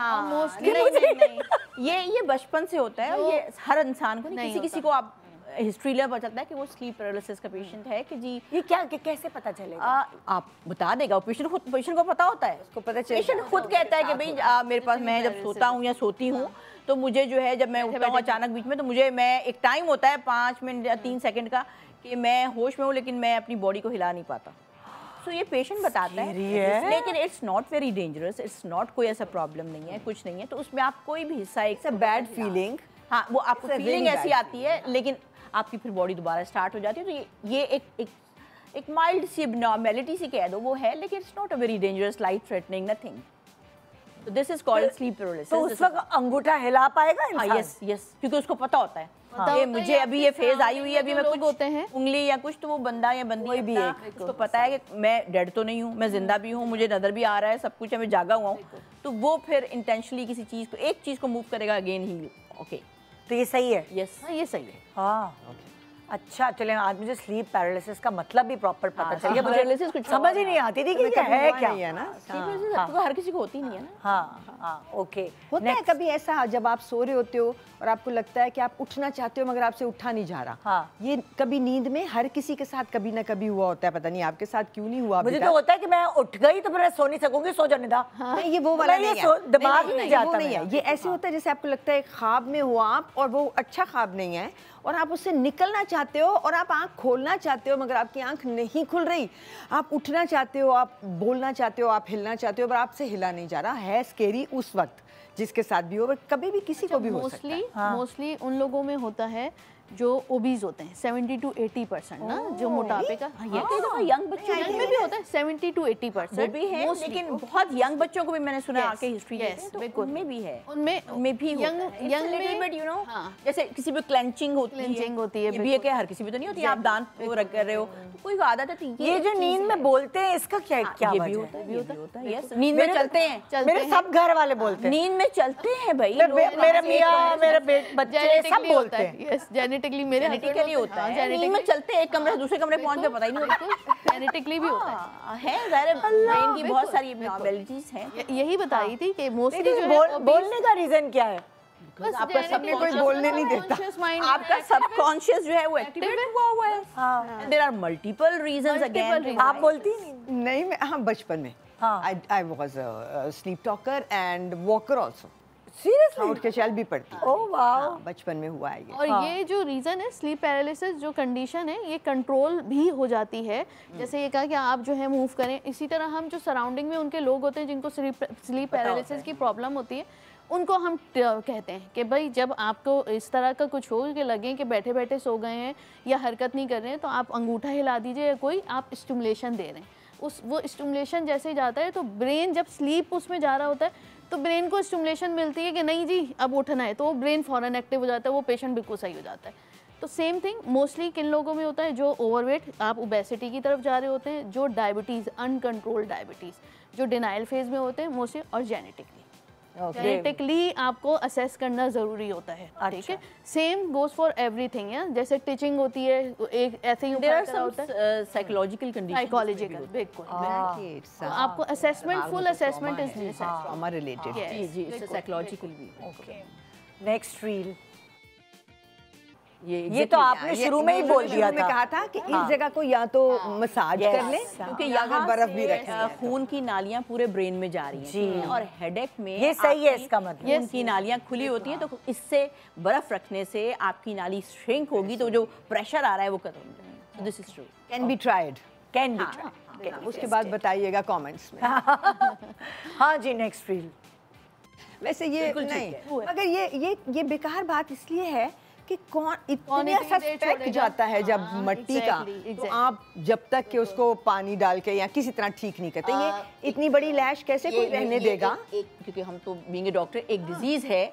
S5: ये बचपन से होता है, ये हर इंसान को नहीं, किसी को आप हिस्ट्री ले पता चलता है कि वो स्लीप पैरालिसिस का पेशेंट है कि जी
S2: ये क्या कैसे पता चलेगा?
S5: आप बता देगा पेशेंट खुद, पेशेंट को पता होता है, उसको पता चलेगा। पेशेंट खुद कहता है कि भाई मेरे पास, मैं जब सोता हूँ या सोती हूँ तो मुझे जो है, जब मैं उठता हूँ अचानक बीच में, तो मुझे एक टाइम होता है 5 मिनट या 3 सेकंड का कि मैं होश में हूँ, लेकिन मैं अपनी बॉडी को हिला नहीं पाता। तो ये पेशेंट बताता है, लेकिन it's not very dangerous, it's not, कोई ऐसा प्रॉब्लम नहीं है, कुछ नहीं है। तो उसमें आप कोई भी हिस्सा, एक बैड फीलिंग, हाँ वो आपको फीलिंग ऐसी आती है, लेकिन आपकी फिर बॉडी दोबारा स्टार्ट हो जाती है। तो ये एक माइल्ड सी एबनॉर्मैलिटी सी कह दो वो है, लेकिन it's not a very dangerous, life threatening, nothing. तो this is called sleep paralysis.
S2: तो उस वक्त अंगूठा हिला पाएगा इंसान?
S5: यस, क्योंकि उसको पता होता है ये मुझे अभी ये फेज आई हुई है, अभी मैं कुछ
S4: होते हैं
S5: उंगली या कुछ, तो वो बंदा या बंदी भी है, उसको पता है कि मैं डेड तो नहीं हूँ, मैं जिंदा भी हूँ, मुझे नजर भी आ रहा है, सब कुछ है, मैं जागा हुआ हूँ। तो वो फिर इंटेंशनली किसी चीज़ को, एक चीज़ को मूव करेगा, अगेन ही ओके।
S2: तो ये सही है?
S5: यस, ये सही है।
S2: हाँ, अच्छा चले, आज मुझे स्लीप पैरालिसिस का मतलब भी प्रॉपर पता चल गया। पैरालिसिस कुछ समझ ही नहीं आती थी कि ये है क्या, है ना?
S5: हर किसी को होती नहीं है ना।
S2: हाँ, ओके।
S3: होता है कभी ऐसा जब आप सो रहे होते हो और आपको लगता है कि आप उठना चाहते हो मगर आपसे उठा नहीं जा रहा।
S2: हाँ,
S3: ये कभी नींद में हर किसी के साथ कभी ना कभी हुआ होता है, पता नहीं आपके साथ क्यों नहीं हुआ।
S2: मुझे तो होता है कि मैं उठ गई तो मैं सो नहीं सकूंगी, सो जाने दा।
S3: नहीं, ये वो वाला नहीं है,
S2: दिमाग नहीं जाता।
S3: नहीं है, ये ऐसे होता है जैसे आपको लगता है ख्वाब में हो आप, और वो अच्छा ख्वाब नहीं है, और आप उससे निकलना चाहते हो, और आप आंख खोलना चाहते हो मगर आपकी आंख नहीं खुल रही, आप उठना चाहते हो, आप बोलना चाहते हो, आप हिलना चाहते हो, पर आपसे हिला नहीं जा रहा है। स्केरी उस वक्त जिसके साथ भी हो, कभी भी किसी को भी हो सकता है।
S4: मोस्टली उन लोगों में होता है जो ओबीज होते हैं 70 to 80% ना, जो मोटापे का
S5: ये कई दफा यंग बच्चों
S4: यंग में भी होता है 70 to 80%।
S5: वो भी है, लेकिन बहुत यंग बच्चों को भी मैंने सुना
S4: Yes,
S5: आके हिस्ट्री
S4: yes,
S5: देते हैं, तो
S4: बिल्कुल।
S5: उनमें भी है,
S4: उनमें
S5: भी
S4: यंग
S5: यंग में, यू नो,
S4: हाँ।
S5: जैसे किसी पे क्लेंचिंग होती है, ये भी है कि हर किसी पे तो नहीं होती, आप दांत वो रख कर रहे हो, तो कोई आदत है, तो
S2: ये जो नींद में बोलते हैं इसका क्या क्या
S5: ये
S2: वजह
S5: भी
S2: है?
S5: होता है, ये भी होता है, यस, नींद में चलते हैं,
S2: मेरे सब घर वाले बोलते हैं,
S5: नींद में चलते हैं भाई,
S2: मेरे मियाँ, मेरे बच्चे सब बोलते हैं।
S4: यस, जेनेटिकली मेरे
S5: जेनेटिकली होता है, नींद में चलते हैं, एक कमरे से दूसरे कमरे पहुंच के पता ही नहीं होता,
S4: जेनेटिकली भी होता
S5: है, ज़ाहिर है ब्रेन की बहुत सारी एबिलिटीज हैं।
S4: है। यही बता रही थी कि मोस्टली जो है
S2: बोलने का रीजन क्या है?
S5: आपका सब
S3: कोई बोलने नहीं देता,
S5: आपका सबकॉन्शियस जो है वो एक्टिवेट हुआ है, there are multiple reasons again.
S2: आप बोलती नहीं?
S3: नहीं, मैं हाँ बचपन में I was sleep talker and walker also.
S2: Seriously?
S3: उठ के चल भी पड़ती।
S2: ओह वाओ,
S3: बचपन में हुआ है ये।
S4: और ये जो रीज़न है स्लीप पैरालिसिस जो कंडीशन है, ये कंट्रोल भी हो जाती है। जैसे ये कहा कि आप जो है मूव करें, इसी तरह हम जो सराउंडिंग में उनके लोग होते हैं जिनको स्लीप पैरालिसिस की प्रॉब्लम होती है, उनको हम कहते हैं कि भाई जब आपको इस तरह का कुछ हो कि लगे कि बैठे बैठे सो गए हैं या हरकत नहीं कर रहे हैं, तो आप अंगूठा हिला दीजिए या कोई आप स्टिमुलेशन दे रहे हैं, वो स्टिमुलेशन जैसे ही जाता है तो ब्रेन जब स्लीप उसमें जा रहा होता है तो ब्रेन को स्टिमुलेशन मिलती है कि नहीं जी अब उठना है, तो वो ब्रेन फ़ौरन एक्टिव हो जाता है, वो पेशेंट बिल्कुल सही हो जाता है। तो सेम थिंग मोस्टली किन लोगों में होता है, जो ओवरवेट, आप ओबेसिटी की तरफ जा रहे होते हैं, जो डायबिटीज़, अनकंट्रोल्ड डायबिटीज़, जो डिनाइल फेज में होते हैं मोस्टली, और जेनेटिकली जेनेटिकली आपको असेस करना ज़रूरी होता है, ठीक है। सेम गोज फॉर एवरीथिंग है, जैसे टिचिंग होती है, एक ऐसे ही होता है,
S5: साइकोलॉजिकल कंडीशन,
S4: साइकोलॉजिकल, बिल्कुल। तो आपको assessment, full assessment is necessary,
S3: trauma related.
S5: जी जी, साइकोलॉजिकल भी।
S2: Okay, next reel.
S3: ये
S2: तो आपने शुरू में ही बोल दिया
S3: था, कहा था कि इस जगह को या तो मसाज कर लें,
S5: क्योंकि
S3: यहाँ बर्फ भी रखें।
S5: खून की नालियाँ पूरे ब्रेन में जा रही हैं और हेडेक में
S2: ये सही है, इसका मतलब
S5: खून की नालियाँ खुली होती हैं, तो इससे बर्फ रखने से आपकी नाली श्रिंक होगी, तो जो प्रेशर आ रहा है वो खत्म हो जाएगा। This is true,
S3: can be tried,
S2: can be tried.
S3: उसके बाद बताइएगा कमेंट्स में।
S2: हाँ जी, नेक्स्ट रील।
S3: वैसे ये नहीं, मगर ये बेकार बात इसलिए है कि कौन इतना सा स्पेक जाता है जब मट्टी का, तो आप जब तक कि उसको पानी डाल के या किसी तरह ठीक नहीं करते, ये इतनी बड़ी लैश कैसे कोई रहने देगा?
S5: क्योंकि हम तो बीइंग ए डॉक्टर, एक डिजीज है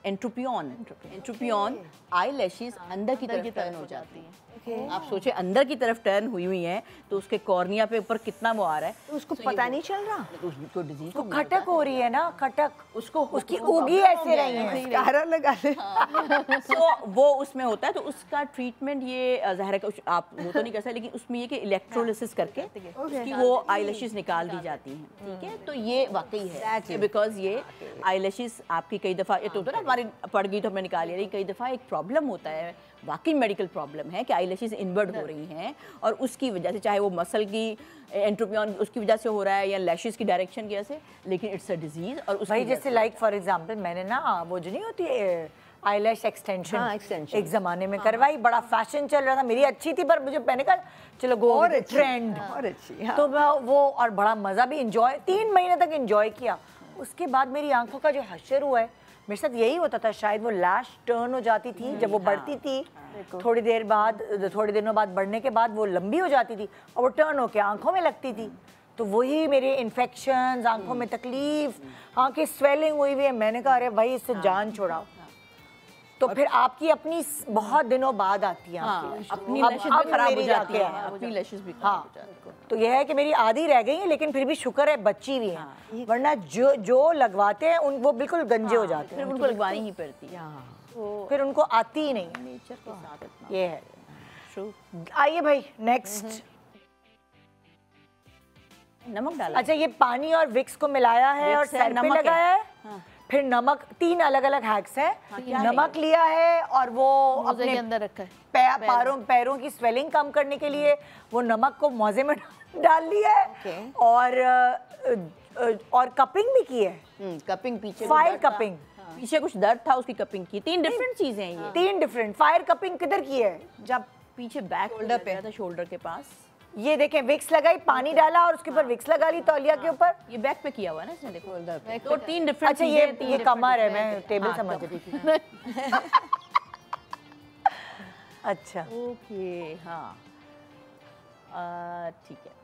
S5: एंट्रोपियन, आई लैशेस अंदर की तरफ टर्न हो जाती है। आप सोचे अंदर की तरफ टर्न हुई हुई है, तो उसके कॉर्निया पे ऊपर कितना वो आ रहा है,
S3: तो उसको पता नहीं चल रहा,
S5: उसको डिजीज
S2: तो खटक हो रही है ना, खटक, उसको उसकी उगी ऐसे रही है,
S3: कारा लगा ले।
S5: तो वो उसमें होता है, तो उसका ट्रीटमेंट ये ज़ाहिर है आप वो तो नहीं कर सकते, लेकिन उसमें ये कि इलेक्ट्रोलिसिस करके उसकी वो आईलैशेस निकाल दी जाती हैं, ठीक है। तो ये वाकई है, बिकॉज ये आईलैशेस आपकी कई दफ़ा, ये तो ना हमारी पड़ गई तो हमने निकाल लिया, कई दफ़ा एक प्रॉब्लम होता है, वाकई मेडिकल प्रॉब्लम है कि आईलैशेस इनवर्ड हो रही हैं, और उसकी वजह से, चाहे वो मसल की एंट्रोपियन उसकी वजह से हो रहा है या लैशेस की डायरेक्शन की वजह से, लेकिन इट्स अ डिजीज। और
S2: भाई जैसे लाइक फॉर एग्जांपल मैंने ना वो जो नहीं होती है आईलैश एक्सटेंशन, एक ज़माने में करवाई, बड़ा फैशन चल रहा था, मेरी अच्छी थी, पर मुझे मैंने कहा चलो गो और ट्रेंड,
S3: और अच्छी,
S2: तो मैं वो, और बड़ा मज़ा भी, इंजॉय 3 महीने तक इंजॉय किया। उसके बाद मेरी आंखों का जो हशर हुआ है, मेरे साथ यही होता था, शायद वो लैश टर्न हो जाती थी जब वो बढ़ती थी, थोड़ी देर बाद, थोड़ी दिनों बाद बढ़ने के बाद वो लंबी हो जाती थी और वो टर्न होके आंखों में लगती थी, तो वही मेरे इन्फेक्शंस, आंखों में तकलीफ, आंखें स्वेलिंग हुई हुई है। मैंने कहा अरे भाई इससे जान छोड़ाओ। तो फिर आपकी अपनी बहुत दिनों बाद आती है,
S5: अपनी लैशेस भी खराब हो जाती है, अपनी लैशेस भी खराब हो जाती है।
S2: तो यह है कि मेरी आधी रह गई है, लेकिन फिर भी शुक्र है बच्ची भी है, वरना जो लगवाते हैं उन वो बिल्कुल गंजे हो जाते हैं,
S5: फिर उनको लगवानी ही पड़ती है,
S2: फिर उनको आती ही नहीं है,
S5: नेचर के साथ
S2: ये है। आइए भाई नेक्स्ट।
S5: नमक डाला,
S2: अच्छा ये पानी और विक्स को मिलाया है और सर पे लगाया है, फिर नमक, 3 अलग अलग हैक्स है, नमक लिया है और वो अपने
S4: अंदर रखा है,
S2: पैरों की स्वेलिंग कम करने के लिए वो नमक को मौजे में डाल लिया है, और कपिंग भी की है,
S5: कपिंग पीछे,
S2: फायर कपिंग,
S5: पीछे कुछ दर्द था उसकी कपिंग की, 3 डिफरेंट चीजें हैं ये,
S2: 3 डिफरेंट। फायर कपिंग किधर की है? जब
S5: पीछे बैक शोल्डर पे था, शोल्डर के पास,
S2: ये देखें विक्स लगाई, पानी डाला और उसके ऊपर विक्स लगा ली तौलिया के ऊपर,
S5: ये बैक पे किया हुआ है ना इसने, देखो तो 3 डिफरेंट।
S2: अच्छा ये कमर है, मैं टेबल समझ रही थी। अच्छा
S5: ओके, हाँ ठीक है।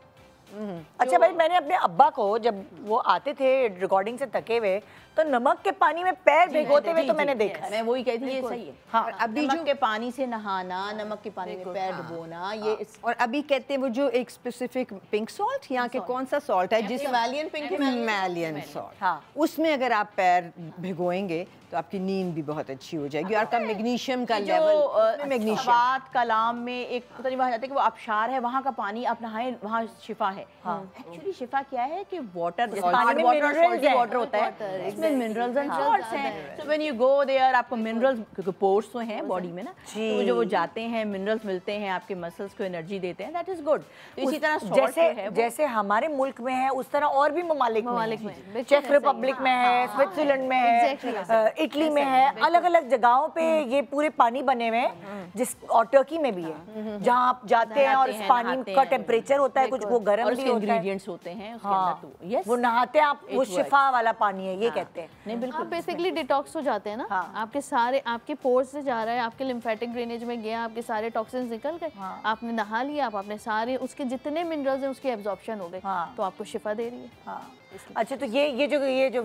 S2: अच्छा भाई, मैंने अपने अब्बा को जब वो आते थे रिकॉर्डिंग से थके हुए तो नमक के पानी में पैर भिगोते हुए तो मैंने देखा है।
S5: मैं वही कहती थी, ये सही है।
S2: हाँ,
S5: अभी नमक के पानी से नहाना, नमक के पानी में पैर डुबोना, ये
S3: और अभी कहते हैं वो जो एक स्पेसिफिक पिंक सॉल्ट, यहाँ के कौन सा सॉल्ट है जिस
S5: हिमालयन पिंक,
S3: हिमालयन सॉल्ट,
S2: हाँ,
S3: उसमें अगर आप पैर भिगोएंगे तो आपकी नींद भी बहुत अच्छी हो जाएगी। और आपका मैग्नीशियम का लेवल,
S5: मैग्नीशियम कलाम में एक पता नहीं वहाँ जाते कि वो आबशार है, वहाँ का पानी आप नहाएं, वहाँ शिफा है। एक्चुअली शिफा क्या है कि वाटर, पानी में वाटर होता है, इसमें मिनरल्स एंड सॉल्ट्स हैं। So when you go there, आपको मिनरल्स, क्योंकि पोर्स तो हैं बॉडी में ना, तो जो वो जाते हैं मिनरल्स मिलते हैं, आपके मसल्स को एनर्जी देते हैं, दैट इज गुड। तो इसी तरह
S2: जैसे हमारे मुल्क में है उस तरह और भी ममालिक में, चेक रिपब्लिक में है, स्विट्जरलैंड में है, इटली में है, अलग अलग जगहों पे ये पूरे पानी बने हुए हैं, जिस और टर्की में भी है, जहाँ आप जाते हैं और उस पानी का टेम्परेचर होता है कुछ वो गर्म भी होता है,
S5: इंग्रेडिएंट्स होते हैं उसके अंदर, तो यस
S2: वो नहाते हैं आप, वो शिफा वाला पानी है ये कहते हैं।
S5: नहीं बिल्कुल,
S4: आप बेसिकली डिटॉक्स हो जाते हैं ना, आपके सारे आपके पोर्स से जा रहा है, आपके लिम्फेटिक ड्रेनेज में गया, आपके सारे टॉक्सिन्स निकल गए, आपने नहा लिया, आप आपने सारे उसके जितने मिनरल्स हैं उसके एब्जॉर्प्शन हो गए, तो आपको शिफा दे रही है।
S2: अच्छा, तो ये जो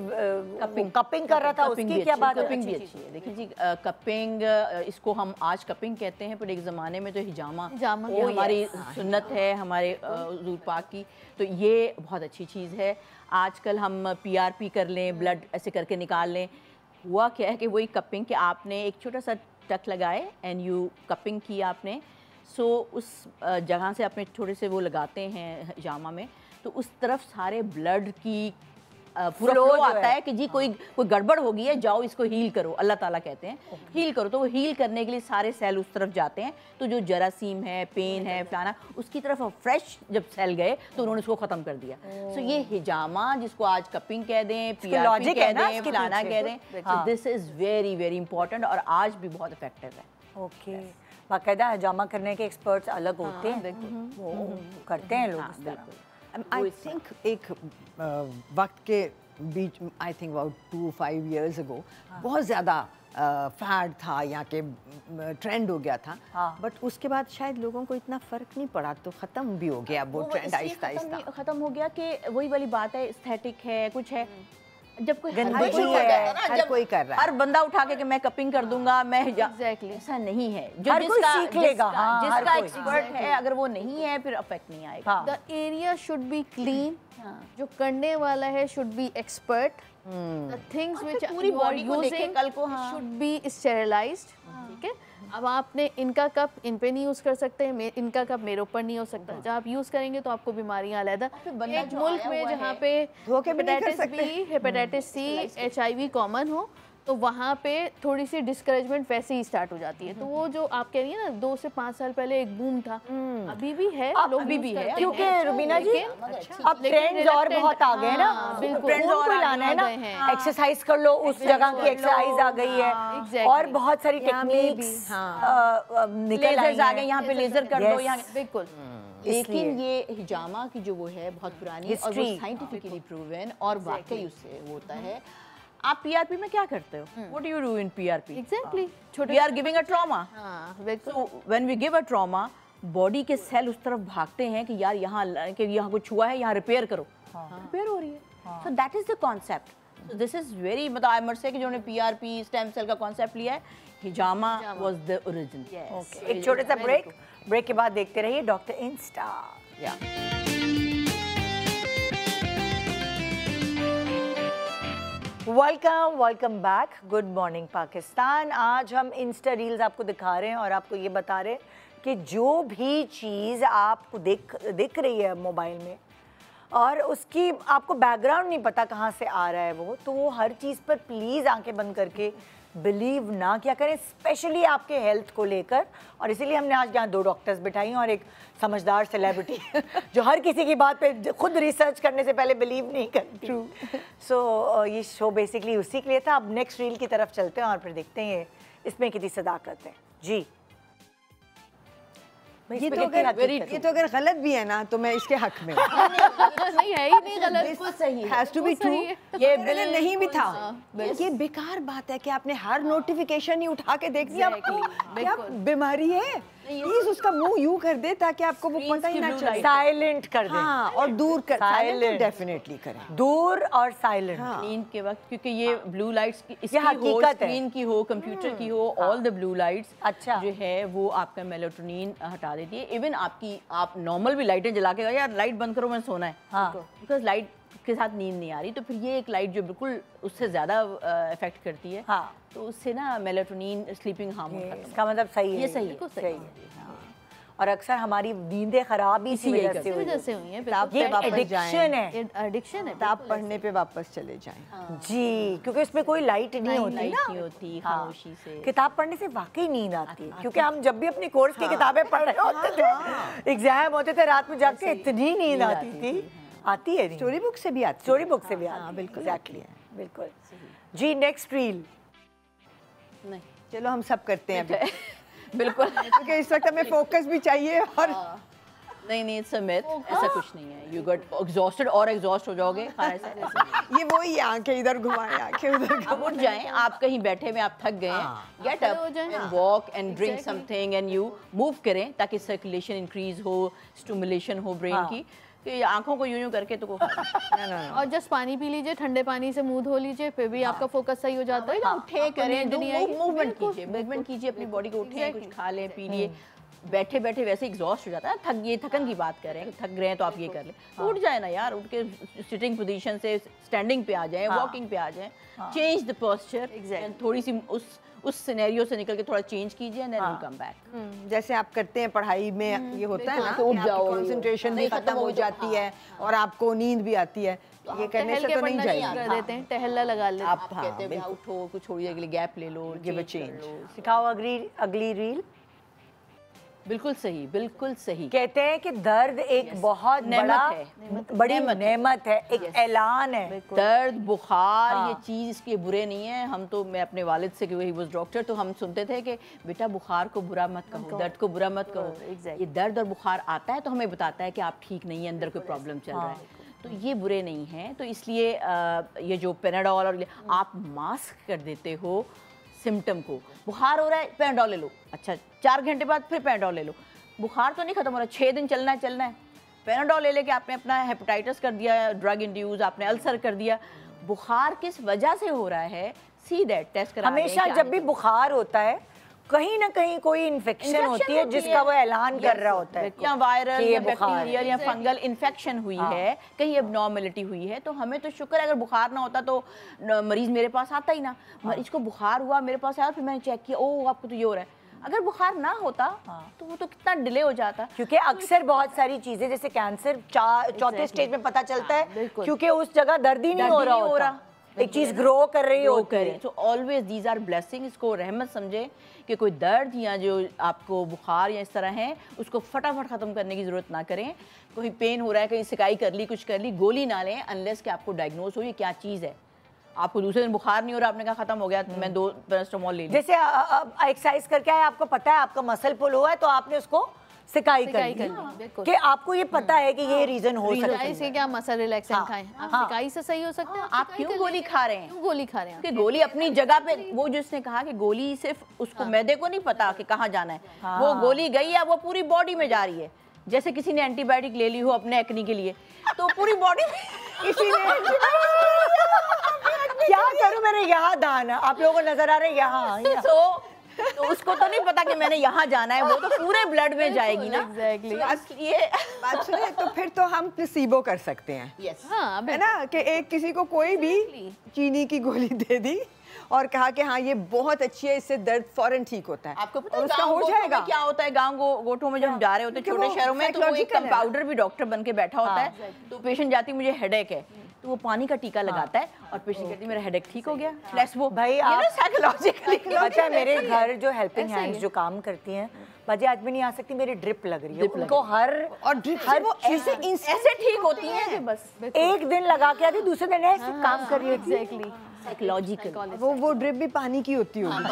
S2: कपिंग कर रहा था उसकी क्या बात है?
S5: कपिंग भी अच्छी है। देखिए जी, कपिंग इसको हम आज कपिंग कहते हैं, पर एक ज़माने में तो हिजामा ये हमारी सुन्नत है, हमारे हुज़ूर पाक की, तो ये बहुत अच्छी चीज़ है। आजकल हम PRP कर लें, ब्लड ऐसे करके निकाल लें, हुआ क्या है कि वही कपिंग कि आपने एक छोटा सा टक लगाए एंड यू कपिंग की आपने, सो उस जगह से अपने थोड़े से वो लगाते हैं हिजामा में, तो उस तरफ सारे ब्लड की पूरा फ्लो आता है कि जी कोई गड़बड़ हो गई है, जाओ इसको हील करो, अल्लाह ताला कहते हैं हील करो, तो वो हील करने के लिए सारे सेल उस तरफ जाते हैं, तो जो जरासीम है, पेन है, फलाना, उसकी तरफ फ्रेश जब सेल गए तो उन्होंने उसको ख़त्म कर दिया। सो ये हिजामा जिसको आज कपिंग कह दें, PRP कह दें, फलाना कह दें, so this is very very important और आज भी बहुत इफेक्टिव है।
S2: ओके, बाकायदा हिजामा करने के एक्सपर्ट्स अलग होते हैं, वो करते हैं लोग इस तरह।
S3: आई थिंक एक वक्त के बीच, I think about 2-5 years ago बहुत ज़्यादा फैड था, यहाँ के ट्रेंड हो गया था, बट उसके बाद शायद लोगों को इतना फ़र्क नहीं पड़ा, तो ख़त्म भी हो गया वो ट्रेंड आहिस्ता आहिस्ता।
S5: ख़त्म हो गया कि वही वाली बात है, एस्थेटिक है, कुछ है, जब कोई
S3: हर कोई कर रहा है,
S5: हर बंदा उठा के कि मैं कपिंग कर दूंगा, मैं
S4: एग्जैक्टली
S5: ऐसा नहीं है। जो
S2: जिसका सीख लेगा,
S5: जिसका एक्सपर्ट है, अगर वो नहीं है फिर अफेक्ट नहीं आएगा।
S4: The area should be clean, जो करने वाला है should be expert, the things which
S5: पूरी बॉडी को देखे कल को
S4: शुड बी स्टेरिलाइज्ड। ठीक है, अब आपने इनका कप इन पे नहीं यूज़ कर सकते, इनका कप मेरे ऊपर नहीं हो सकता, जब आप यूज़ करेंगे तो आपको बीमारियां अलग। एक मुल्क में जहाँ पे hepatitis B, hepatitis C, HIV common हो, तो वहाँ पे थोड़ी सी डिस्करेजमेंट वैसे ही स्टार्ट हो जाती है। तो वो जो आप कह रही है ना 2 से 5 साल पहले एक बूम था, अभी भी है, लोग
S5: अभी भी है,
S2: क्योंकि रुबीना जी अब ट्रेंड्स और बहुत आ गए ना, ट्रेंड्स और लाना है ना, एक्सरसाइज कर लो, उस जगह की एक्सरसाइज आ गई है, और बहुत सारी टेक्निक्स
S5: लेजर्स आ गए, यहाँ पे लेजर कर दो, यहाँ
S4: बिल्कुल।
S5: लेकिन ये हिजामा की जो वो है बहुत पुरानी और वो साइंटिफिकली प्रूवन और वाकई उससे होता है। आप PRP में क्या करते हो? What do you do in PRP?
S4: Exactly.
S5: We are giving a trauma.
S4: बिल्कुल।
S5: So when we give a trauma, body के सेल उस तरफ भागते हैं कि यार यहाँ कुछ हुआ है, यहाँ रिपेयर करो, रिपेयर हो रही है। So that is the concept. So this is very, मतलब I must say कि जिन्होंने PRP स्टेम सेल का कॉन्सेप्ट लिया है, हिजामा was the origin.
S2: Okay. एक छोटे सा ब्रेक के बाद देखते रहिए doctor Insta. Welcome back, good morning Pakistan. आज हम इंस्टा रील्स आपको दिखा रहे हैं और आपको ये बता रहे हैं कि जो भी चीज़ आपको दिख रही है मोबाइल में और उसकी आपको बैकग्राउंड नहीं पता कहाँ से आ रहा है वो, तो वो हर चीज़ पर प्लीज़ आंखें बंद करके बिलीव ना किया करें, स्पेशली आपके हेल्थ को लेकर। और इसीलिए हमने आज यहाँ 2 डॉक्टर्स बिठाई और एक समझदार सेलिब्रिटी जो हर किसी की बात पे खुद रिसर्च करने से पहले बिलीव नहीं करती। सो ये शो बेसिकली उसी के लिए था। अब नेक्स्ट रील की तरफ चलते हैं और फिर देखते हैं इसमें कितनी सदाकत है। जी
S3: ये तो अगर गलत भी है ना तो मैं इसके हक में हूँ।
S4: नहीं है ही नहीं गलत,
S5: बिल्कुल सही है।
S3: Has to be true.
S5: ये
S3: बिल नहीं भी था, ये बेकार बात है कि आपने हर नोटिफिकेशन ही उठा के देख लिया। आपको क्या बीमारी है? प्लीज उसका मुंह यूं कर दे ताकि आपको वो पता ही ना चले।
S2: साइलेंट कर दे।
S3: हाँ, और दूर कर,
S2: साइलेंट
S3: डेफिनेटली करें,
S2: दूर और साइलेंट।
S5: नींद के वक्त, क्योंकि ये ब्लू लाइट्स
S2: ये हकीकत है।
S5: स्क्रीन की हो, कंप्यूटर की हो, ऑल द ब्लू लाइट्स
S2: अच्छा
S5: जो है वो आपका मेलाटोनिन हटा देती है। इवन आप नॉर्मल भी लाइटें जला के यार लाइट बंद करो, मैंने सोना है, बिकॉज लाइट के साथ नींद नहीं आ रही, तो फिर ये एक लाइट जो बिल्कुल उससे ज़्यादा इफेक्ट करती है, तो उससे ना मेलाटोनिन स्लीपिंग हार्मोन
S2: इसका मतलब सही है,
S5: ये सही है।
S2: और अक्सर हमारी नींदें खराब इसी वजह से
S4: हुई हैं।
S2: ये एडिक्शन है,
S4: एडिक्शन है।
S3: किताब पढ़ने पे वापस चले जाएं।
S2: जी, क्योंकि इसमें कोई लाइट नहीं होती ना,
S5: नहीं होती, खामोशी से
S2: किताब पढ़ने से वाकई नींद आती है। क्योंकि हम जब भी अपनी कोर्स की किताबें पढ़ रहे होते थे, एग्जाम होते थे, रात में जाके इतनी नींद आती थी। आती है
S3: स्टोरी बुक से भी आती,
S2: स्टोरी बुक से भी आती,
S3: बिल्कुल
S2: एग्जैक्टली, बिल्कुल जी। नेक्स्ट रील
S5: नहीं,
S3: चलो हम सब करते हैं
S5: बिल्कुल,
S3: क्योंकि इस वक्त हमें फोकस भी चाहिए। और
S5: नहीं, इट्स अ मिथ, ऐसा कुछ नहीं है। यू गेट एग्जॉस्टेड और एग्जॉस्ट हो जाओगे खाने से।
S3: ये वही आंखें इधर घुमाएं, आंखें उधर
S5: आप उठ जाएं, आप कहीं बैठे में आप थक गए हैं, get up and walk and drink something and you move करें ताकि सर्कुलेशन इंक्रीज हो, स्टिमुलेशन हो ब्रेन की। कि आंखों को यूं करके तो
S4: और जस्ट पानी पी लीजिए, ठंडे पानी से मुंह धो लीजिए, फिर भी आपका फोकस सही हो जाता है।
S5: उठे करें, मूवमेंट कीजिए अपनी बॉडी को, उठे कुछ खा लें, पी लिए। बैठे बैठे वैसे एग्जॉस्ट हो जाता है, थकन की बात करें, थक रहे हैं तो आप ये कर लें, उठ जाए ना यार, उठ के सिटिंग पोजीशन से स्टैंडिंग पे आ जाएं, वॉकिंग पे आ जाएं, चेंज द पोस्चर, थोड़ी सी उस सिनेरियो से निकल के थोड़ा चेंज कीजिए and then you come back.
S3: जैसे आप करते हैं पढ़ाई में, ये होता है ना तो उठ जाओ, कंसंट्रेशन भी खत्म हो जाती है और आपको नींद भी आती है, ये करने से तो नहीं जाएगी।
S4: देते हैं टहलना लगा लेते हैं।
S5: आप कहते हैं उठो, कुछ थोड़ी देर के लिए गैप ले लो, गिव अ चेंज।
S2: सिखाओ अगली रील।
S5: बिल्कुल सही, बिल्कुल सही।
S2: कहते हैं कि दर्द एक बहुत बड़ी नेमत है, एक ऐलान है।
S5: दर्द, बुखार, ये चीज़ इसके बुरे नहीं है। हम तो, मैं अपने वालिद से, कि वही वाज डॉक्टर, तो हम सुनते थे कि बेटा बुखार को बुरा मत कहो, दर्द को बुरा मत कहो। ये दर्द और बुखार आता है तो हमें बताता है कि आप ठीक नहीं है, अंदर कोई प्रॉब्लम चल रहा है, तो ये बुरे नहीं हैं। तो इसलिए ये जो पेनाडॉल और आप मास्क कर देते हो सिम्टम को। बुखार हो रहा है, पेनाडॉल ले लो, अच्छा 4 घंटे बाद फिर पेनाडॉल ले लो, बुखार तो नहीं खत्म हो रहा, 6 दिन चलना है, पेनाडॉल ले लेके आपने अपना हेपेटाइटिस कर दिया, ड्रग इंड्यूस, आपने अल्सर कर दिया। बुखार किस वजह से हो रहा है, सी दैट, टेस्ट करा।
S2: हमेशा जब भी बुखार होता है कहीं ना कहीं कोई इन्फेक्शन होती है जिसका वो ऐलान कर रहा होता है,
S5: या वायरल या बैक्टीरियल या फंगल इन्फेक्शन हुई है, कहीं एबनॉर्मेलिटी हुई है। तो हमें तो शुक्र है, अगर बुखार ना होता तो मरीज मेरे पास आता ही ना। मरीज को बुखार हुआ, मेरे पास आया, फिर मैंने चेक किया, ओह आपको तो ये हो रहा है। अगर बुखार ना होता तो वो तो कितना डिले हो जाता।
S2: क्योंकि अक्सर बहुत सारी चीजें जैसे कैंसर चौथे स्टेज में पता चलता है, क्योंकि उस जगह दर्द ही नहीं हो रहा, एक चीज ग्रो कर रही होती है।
S5: तो ऑलवेज दीज आर ब्लेसिंग। इसको रहमत समझे कि कोई दर्द या जो आपको बुखार या इस तरह है उसको फटाफट ख़त्म करने की ज़रूरत ना करें। कोई पेन हो रहा है, कहीं सिकाई कर ली, कुछ कर ली, गोली ना लें अनलेस कि आपको डायग्नोज हो ये क्या चीज़ है। आपको दूसरे दिन बुखार नहीं हो रहा, आपने कहा खत्म हो गया, मैं 2 पैरास्टामोल ले ली।
S2: जैसे एक्सरसाइज करके आए, आपको पता है आपका मसल पुल हुआ है, तो आपने उसको सिकाई कर ली कि आपको ये पता है कि ये रीजन हो सकता है।
S4: इसके क्या मसल रिलैक्सेंट खाएं, आप सिकाई से सही हो सकते हैं।
S5: आप क्यों गोली खा रहे हैं?
S4: क्यों गोली खा रहे हैं?
S5: कि गोली अपनी जगह पे, वो जिसने कहा कि गोली सिर्फ उसको मैदे को नहीं पता कि कहाँ जाना है, वो गोली गई है, वो पूरी बॉडी में जा रही है। जैसे किसी ने एंटीबायोटिक ले ली हो अपने एक्ने के लिए, तो पूरी बॉडी में
S2: किसी ने क्या करूं, मेरे यहाँ दाना, आप लोगों को नजर आ रहे हैं यहाँ,
S5: तो उसको तो नहीं पता कि मैंने यहाँ जाना है, वो तो पूरे ब्लड में जाएगी ना।
S3: एग्जैक्टली। ये बात सुने, तो फिर तो हम प्लेसिबो कर सकते हैं।
S5: यस,
S4: हाँ,
S3: है ना, कि एक किसी को कोई भी चीनी की गोली दे दी और कहा कि हाँ ये बहुत अच्छी है, इससे दर्द फौरन ठीक होता है।
S5: आपको पता
S3: है उसका हो जाएगा।
S5: क्या होता है गांव गोठों में जब हम जा रहे होते हैं छोटे शहरों में, तो वो एक कंपाउंडर भी डॉक्टर बन के बैठा होता है। तो पेशेंट जाती मुझे हेडेक है, तो वो पानी का टीका लगाता है और पेशेंट कहती मेरा हेडेक ठीक हो गया। लेट्स वो
S2: भाई आप
S5: साइकोलॉजिकली,
S2: अच्छा मेरे घर जो हेल्पिंग हैंड्स जो काम करती हैं, बाजी आज भी नहीं आ सकती, मेरी ड्रिप लग रही है उनको, हर
S3: ड्रिप हर वो ऐसे
S5: ठीक होती है कि बस
S2: एक दिन लगा के आती, दूसरे दिन ऐसे काम कर रही है।
S4: Exactly
S5: psychological.
S3: वो ड्रिप भी पानी की होती होगी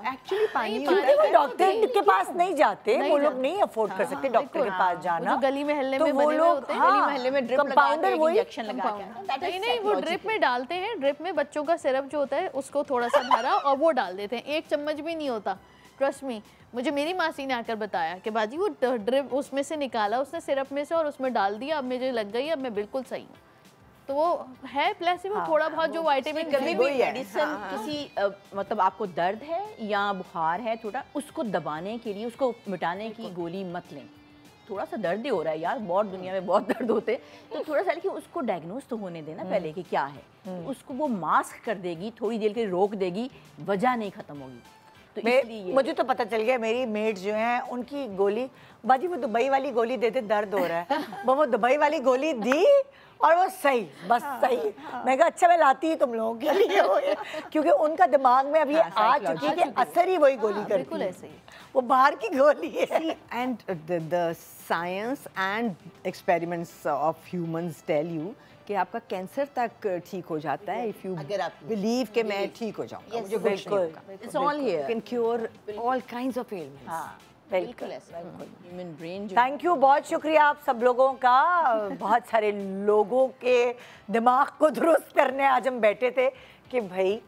S3: एक्चुअली पानी होता
S2: क्योंकि वो डॉक्टर के पास नहीं जाते, वो लोग नहीं अफोर्ड कर सकते डॉक्टर के पास जाना।
S4: जो गली मोहल्ले
S2: तो
S4: में
S2: वो
S4: बने हुए
S2: लोग
S4: होते हैं,
S2: हाँ,
S5: गली मोहल्ले में ड्रिप
S2: कंपाउंडर वही
S5: इंजेक्शन लगा के
S4: नहीं वो ड्रिप में डालते हैं। ड्रिप में बच्चों का सिरप जो होता है उसको थोड़ा सा भरा और वो डाल देते हैं, 1 चम्मच भी नहीं होता। ट्रस्ट मी, मुझे मेरी मासी ने आकर बताया कि बाजी वो ड्रिप उसमें से निकाला उसने सिरप में से और उसमें डाल दिया, अब मुझे लग गई, अब मैं बिल्कुल सही हूँ। तो वो है प्लेसिबो, थोड़ा बहुत जो विटामिन
S5: कभी भी मेडिसिन किसी मतलब आपको दर्द है या बुखार है थोड़ा, उसको दबाने के लिए, उसको मिटाने की गोली मत लें। थोड़ा सा दर्द ही हो रहा है यार, बहुत दुनिया में बहुत दर्द होते हैं, तो थोड़ा सा कि उसको डायग्नोज तो होने देना पहले कि क्या है। तो उसको वो मास्क कर देगी, थोड़ी देर के लिए रोक देगी, वजह नहीं खत्म होगी। तो
S2: मुझे तो पता चल गया, मेरी मेट जो हैं उनकी गोली, बाजी वो दुबई वाली गोली देते दर्द हो रहा है, वो दुबई वाली गोली दी और वो सही, बस सही। मैं कहा अच्छा मैं लाती ही तुम लोगों के लिए हो, क्योंकि उनका दिमाग में अब ये आ चुकी है कि असर ही वही गोली करती है,
S4: ऐसे ही
S2: वो बाहर की गोली है।
S3: And the science and experiments of humans tell you कि आपका कैंसर तक ठीक हो जाता है इफ यू
S5: अगर आप
S3: बिलीव कि मैं ठीक हो जाऊंगा, मुझे कुछ नहीं होगा।
S5: It's all here,
S3: can cure all kinds of elements.
S2: हाँ बिल्कुल।
S5: ह्यूमन ब्रेन जो
S2: थैंक यू, बहुत शुक्रिया आप सब लोगों का। बहुत सारे लोगों के दिमाग को दुरुस्त करने आज हम बैठे थे कि भाई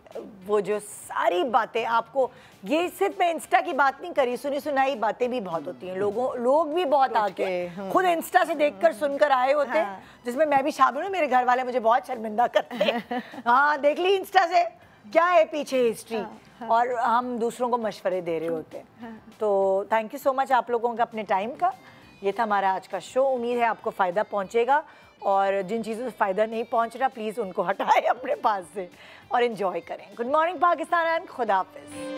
S2: वो जो सारी बातें आपको, ये सिर्फ मैं इंस्टा की बात नहीं करी, सुनी सुनाई बातें भी बहुत होती हैं, लोग भी बहुत आके खुद इंस्टा से देखकर सुनकर आए होते हैं, जिसमें मैं भी शामिल हूँ। मेरे घर वाले मुझे बहुत शर्मिंदा करते हैं, हाँ देख ली इंस्टा से क्या है पीछे हिस्ट्री, और हम दूसरों को मशवरे दे रहे होते हैं। तो थैंक यू सो मच आप लोगों का अपने टाइम का। ये था हमारा आज का शो, उम्मीद है आपको फ़ायदा पहुंचेगा, और जिन चीज़ों से फ़ायदा नहीं पहुंच रहा प्लीज़ उनको हटाएं अपने पास से और एंजॉय करें। गुड मॉर्निंग पाकिस्तान एंड खुदा हाफिज़।